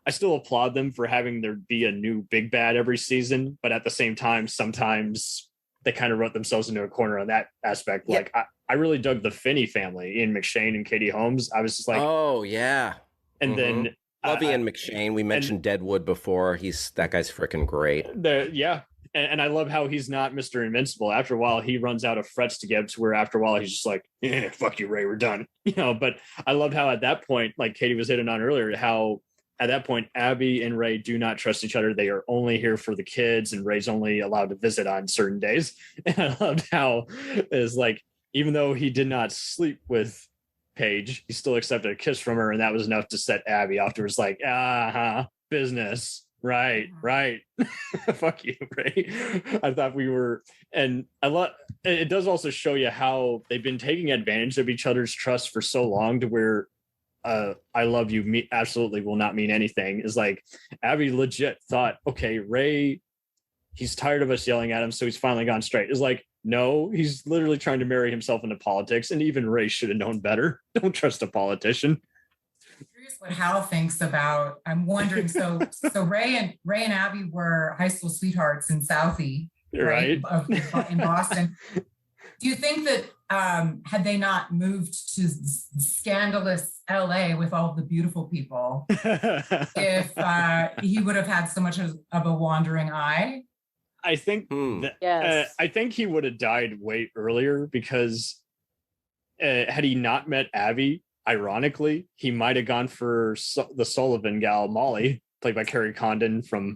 still applaud them for having there be a new big bad every season, but at the same time, sometimes they kind of wrote themselves into a corner on that aspect. Yeah. Like I really dug the Finney family, Ian McShane and Katie Holmes. I was just like, oh yeah. And then love Ian McShane. We mentioned Deadwood before. That guy's freaking great. Yeah. And I love how he's not Mr. Invincible. After a while, he runs out of frets to give, to where after a while he's just like, fuck you, Ray, we're done. But I loved how at that point, like Katie was hitting on earlier, how at that point, Abby and Ray do not trust each other. They are only here for the kids, and Ray's only allowed to visit on certain days. And I loved how is like, even though he did not sleep with Paige, he still accepted a kiss from her, and that was enough to set Abby off. It was like, business. Right. Fuck you, Ray. I thought we were, and I love. It does also show you how they've been taking advantage of each other's trust for so long, to where, "I love you" absolutely will not mean anything. Is like Abby legit thought, okay, Ray, he's tired of us yelling at him, so he's finally gone straight. Is like, no, he's literally trying to marry himself into politics, and even Ray should have known better. Don't trust a politician. Curious what Hal thinks about. I'm wondering. So Ray and Abby were high school sweethearts in Southie, right? In Boston. Do you think that had they not moved to scandalous LA with all the beautiful people, if he would have had so much of a wandering eye? I think Yes. I think he would have died way earlier, because had he not met Abby, ironically, he might have gone for the Sullivan gal, Molly, played by Carrie Condon from,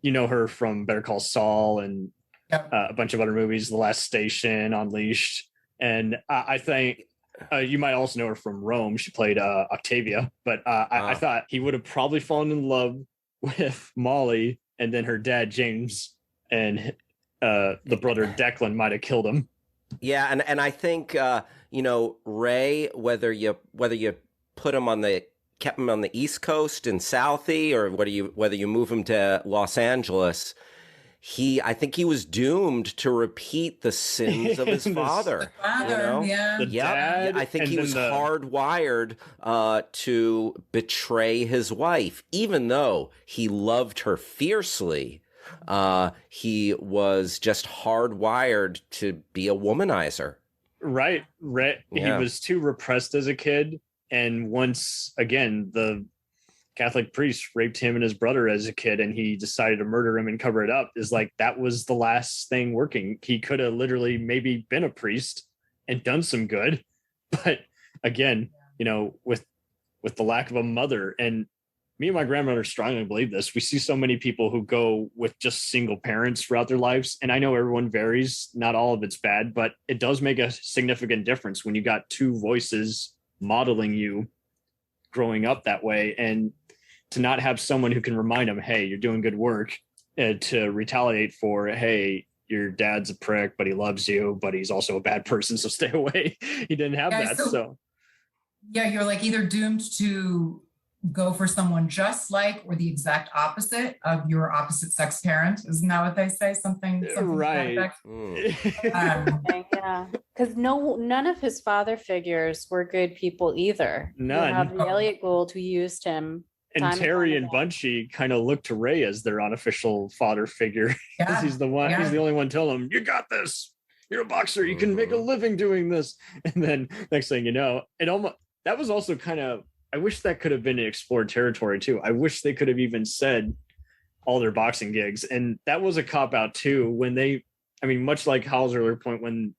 you know her from Better Call Saul and a bunch of other movies, The Last Station, Unleashed. And I think you might also know her from Rome. She played Octavia. But I thought he would have probably fallen in love with Molly, and then her dad, James, and the brother Declan might have killed him. Yeah, and I think Ray, whether you put him kept him on the East Coast in Southie, or whether you move him to Los Angeles, I think he was doomed to repeat the sins of his father. Yeah. I think he was hardwired to betray his wife, even though he loved her fiercely. He was just hardwired to be a womanizer. Right. He was too repressed as a kid. And once again, the Catholic priest raped him and his brother as a kid, and he decided to murder him and cover it up. Is like, that was the last thing working. He could have literally maybe been a priest and done some good. But again, with the lack of a mother, and me and my grandmother strongly believe this. We see so many people who go with just single parents throughout their lives. And I know everyone varies. Not all of it's bad, but it does make a significant difference when you got two voices modeling you growing up that way. And to not have someone who can remind them, hey, you're doing good work, to retaliate for, hey, your dad's a prick, but he loves you, but he's also a bad person, so stay away. He didn't have that. So yeah, you're like either doomed to go for someone just like or the exact opposite of your opposite sex parent. Isn't that what they say? Something right. Yeah, because none of his father figures were good people either. None. You have Elliot Gould, who used him. And Terry and Bunchy kind of look to Ray as their unofficial father figure, because he's the one. Yeah. He's the only one telling them, "You got this. You're a boxer. You can make a living doing this." And then next thing you know, that was also kind of. I wish that could have been explored territory too. I wish they could have even said all their boxing gigs, and that was a cop out too. When much like Hal's earlier point, when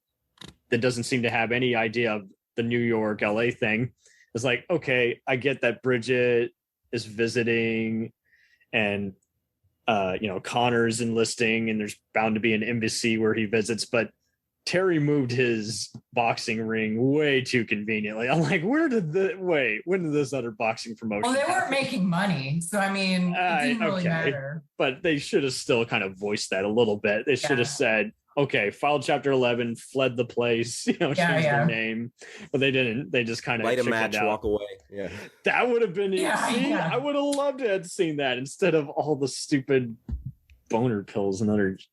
that doesn't seem to have any idea of the New York, LA thing. It's like, okay, I get that Bridget is visiting, and Connor's enlisting, and there's bound to be an embassy where he visits, but Terry moved his boxing ring way too conveniently. I'm like, when did this other boxing promotion Well, they weren't making money, so it didn't really matter. But they should have still kind of voiced that a little bit. They should have said, okay, filed chapter 11, fled the place, changed their name. But they didn't. They just kind of light a match, walk away. Yeah. That would have been I would have loved to have seen that instead of all the stupid boner pills and other shit.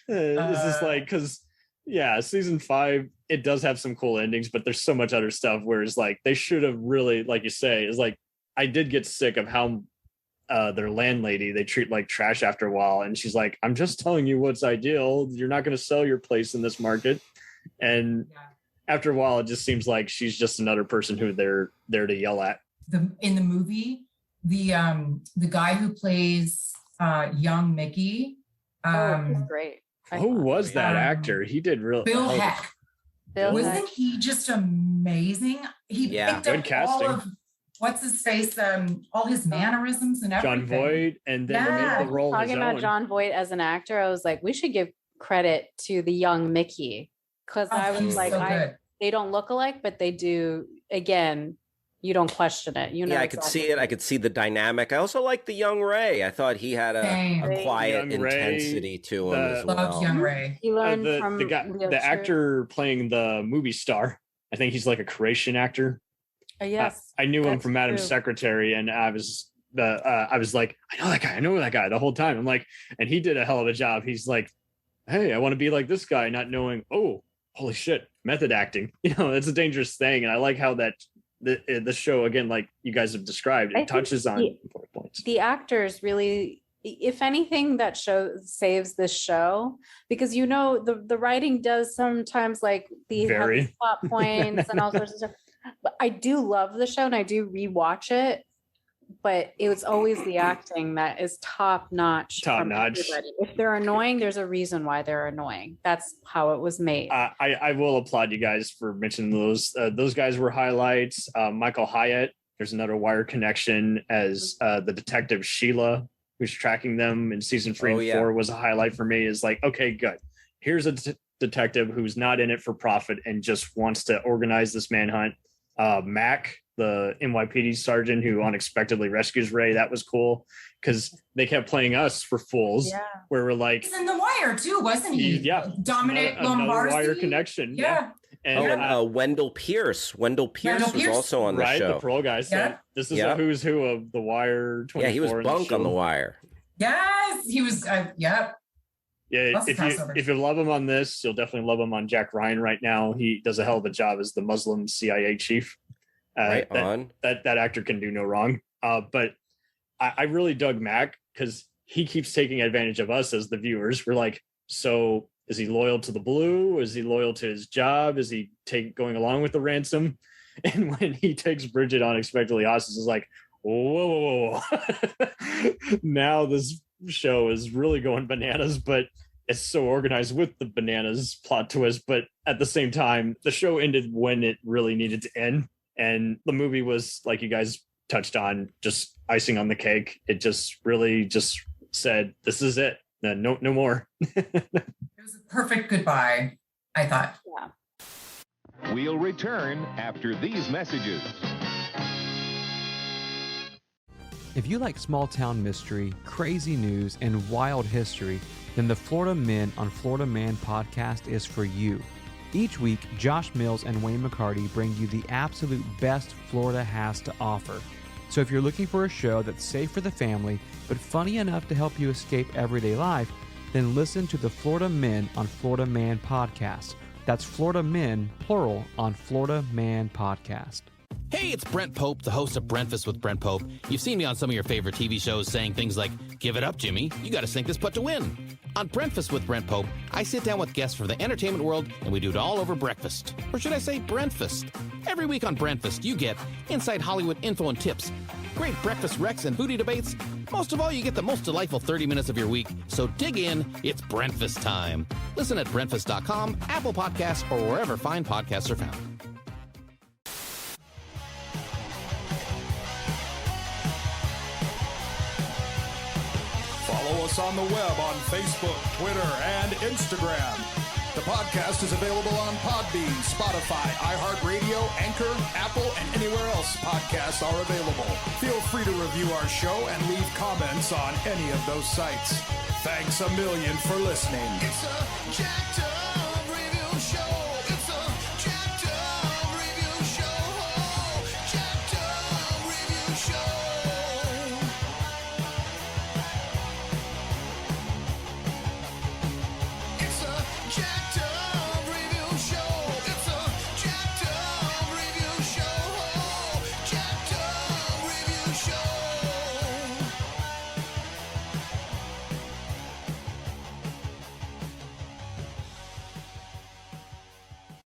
It's just like, because season 5, it does have some cool endings, but there's so much other stuff where it's like they should have really, like you say, is like, I did get sick of how their landlady they treat like trash after a while, and she's like, I'm just telling you what's ideal. You're not going to sell your place in this market. And after a while, it just seems like she's just another person who they're there to yell at. In the movie, the guy who plays young Mickey, he's great. Who was that actor? He did really Bill Heck. Wasn't he just amazing? He picked up casting. all of what's his face, all his mannerisms and everything. John Voight, and then made the role talking about John Voight as an actor, I was like, we should give credit to the young Mickey, because I was like, they don't look alike, but they do. Again, you don't question it. You know, I could see it. I could see the dynamic. I also like the young Ray. I thought he had a quiet Young intensity to him as well. Loved young Ray. He learned from the actor playing the movie star. I think he's like a Croatian actor. Yes, I knew him that's from Madam's true. Secretary, and I was like, I know that guy the whole time. I'm like, and he did a hell of a job. He's like, hey, I want to be like this guy, not knowing, oh, holy shit, method acting. You know, it's a dangerous thing. And I like how that the show, again, like you guys have described, it touches on important points. The actors really, if anything, that saves this show, because you know the writing does sometimes like have plot points and all sorts of stuff. But I do love the show and I do rewatch it. But it was always the acting that is top notch. If they're annoying, there's a reason why they're annoying. That's how it was made. I will applaud you guys for mentioning those. Those guys were highlights. Michael Hyatt, there's another Wire connection as the detective Sheila, who's tracking them in season 3 and 4, was a highlight for me. Is like, okay, good. Here's a detective who's not in it for profit and just wants to organize this manhunt. Mac, the NYPD sergeant who unexpectedly rescues Ray, that was cool because they kept playing us for fools. Yeah, where we're like, he's in The Wire too, wasn't he? Yeah, Dominic Lombardi. Wire connection. Yeah. And Wendell Pierce. Wendell Pierce was also on the show. The parole guy. So this is a who's who of The Wire. 24 yeah, he was bunk on The Wire. Yes, he was. Yeah, if you love him on this, you'll definitely love him on Jack Ryan right now. He does a hell of a job as the Muslim CIA chief. That actor can do no wrong. But I really dug Mac because he keeps taking advantage of us as the viewers. We're like, so is he loyal to the blue? Is he loyal to his job? Is he going along with the ransom? And when he takes Bridget unexpectedly hostage, is like, whoa. Now this show is really going bananas, but it's so organized with the bananas plot twist. But at the same time, the show ended when it really needed to end. And the movie was, like you guys touched on, just icing on the cake. It just really just said, this is it. No more. It was a perfect goodbye, I thought. Yeah. We'll return after these messages. If you like small town mystery, crazy news, and wild history, then the Florida Men on Florida Man podcast is for you. Each week, Josh Mills and Wayne McCarty bring you the absolute best Florida has to offer. So if you're looking for a show that's safe for the family, but funny enough to help you escape everyday life, then listen to the Florida Men on Florida Man podcast. That's Florida Men, plural, on Florida Man podcast. Hey, it's Brent Pope, the host of Breakfast with Brent Pope. You've seen me on some of your favorite TV shows saying things like, give it up, Jimmy. You got to sink this putt to win. On Breakfast with Brent Pope, I sit down with guests from the entertainment world, and we do it all over breakfast. Or should I say Brentfast? Every week on Brentfast, you get inside Hollywood info and tips, great breakfast recs and booty debates. Most of all, you get the most delightful 30 minutes of your week. So dig in. It's Brentfast time. Listen at Brentfast.com, Apple Podcasts, or wherever fine podcasts are found. Follow us on the web on Facebook, Twitter, and Instagram. The podcast is available on Podbean, Spotify, iHeartRadio, Anchor, Apple, and anywhere else podcasts are available. Feel free to review our show and leave comments on any of those sites. Thanks a million for listening. It's a jacked up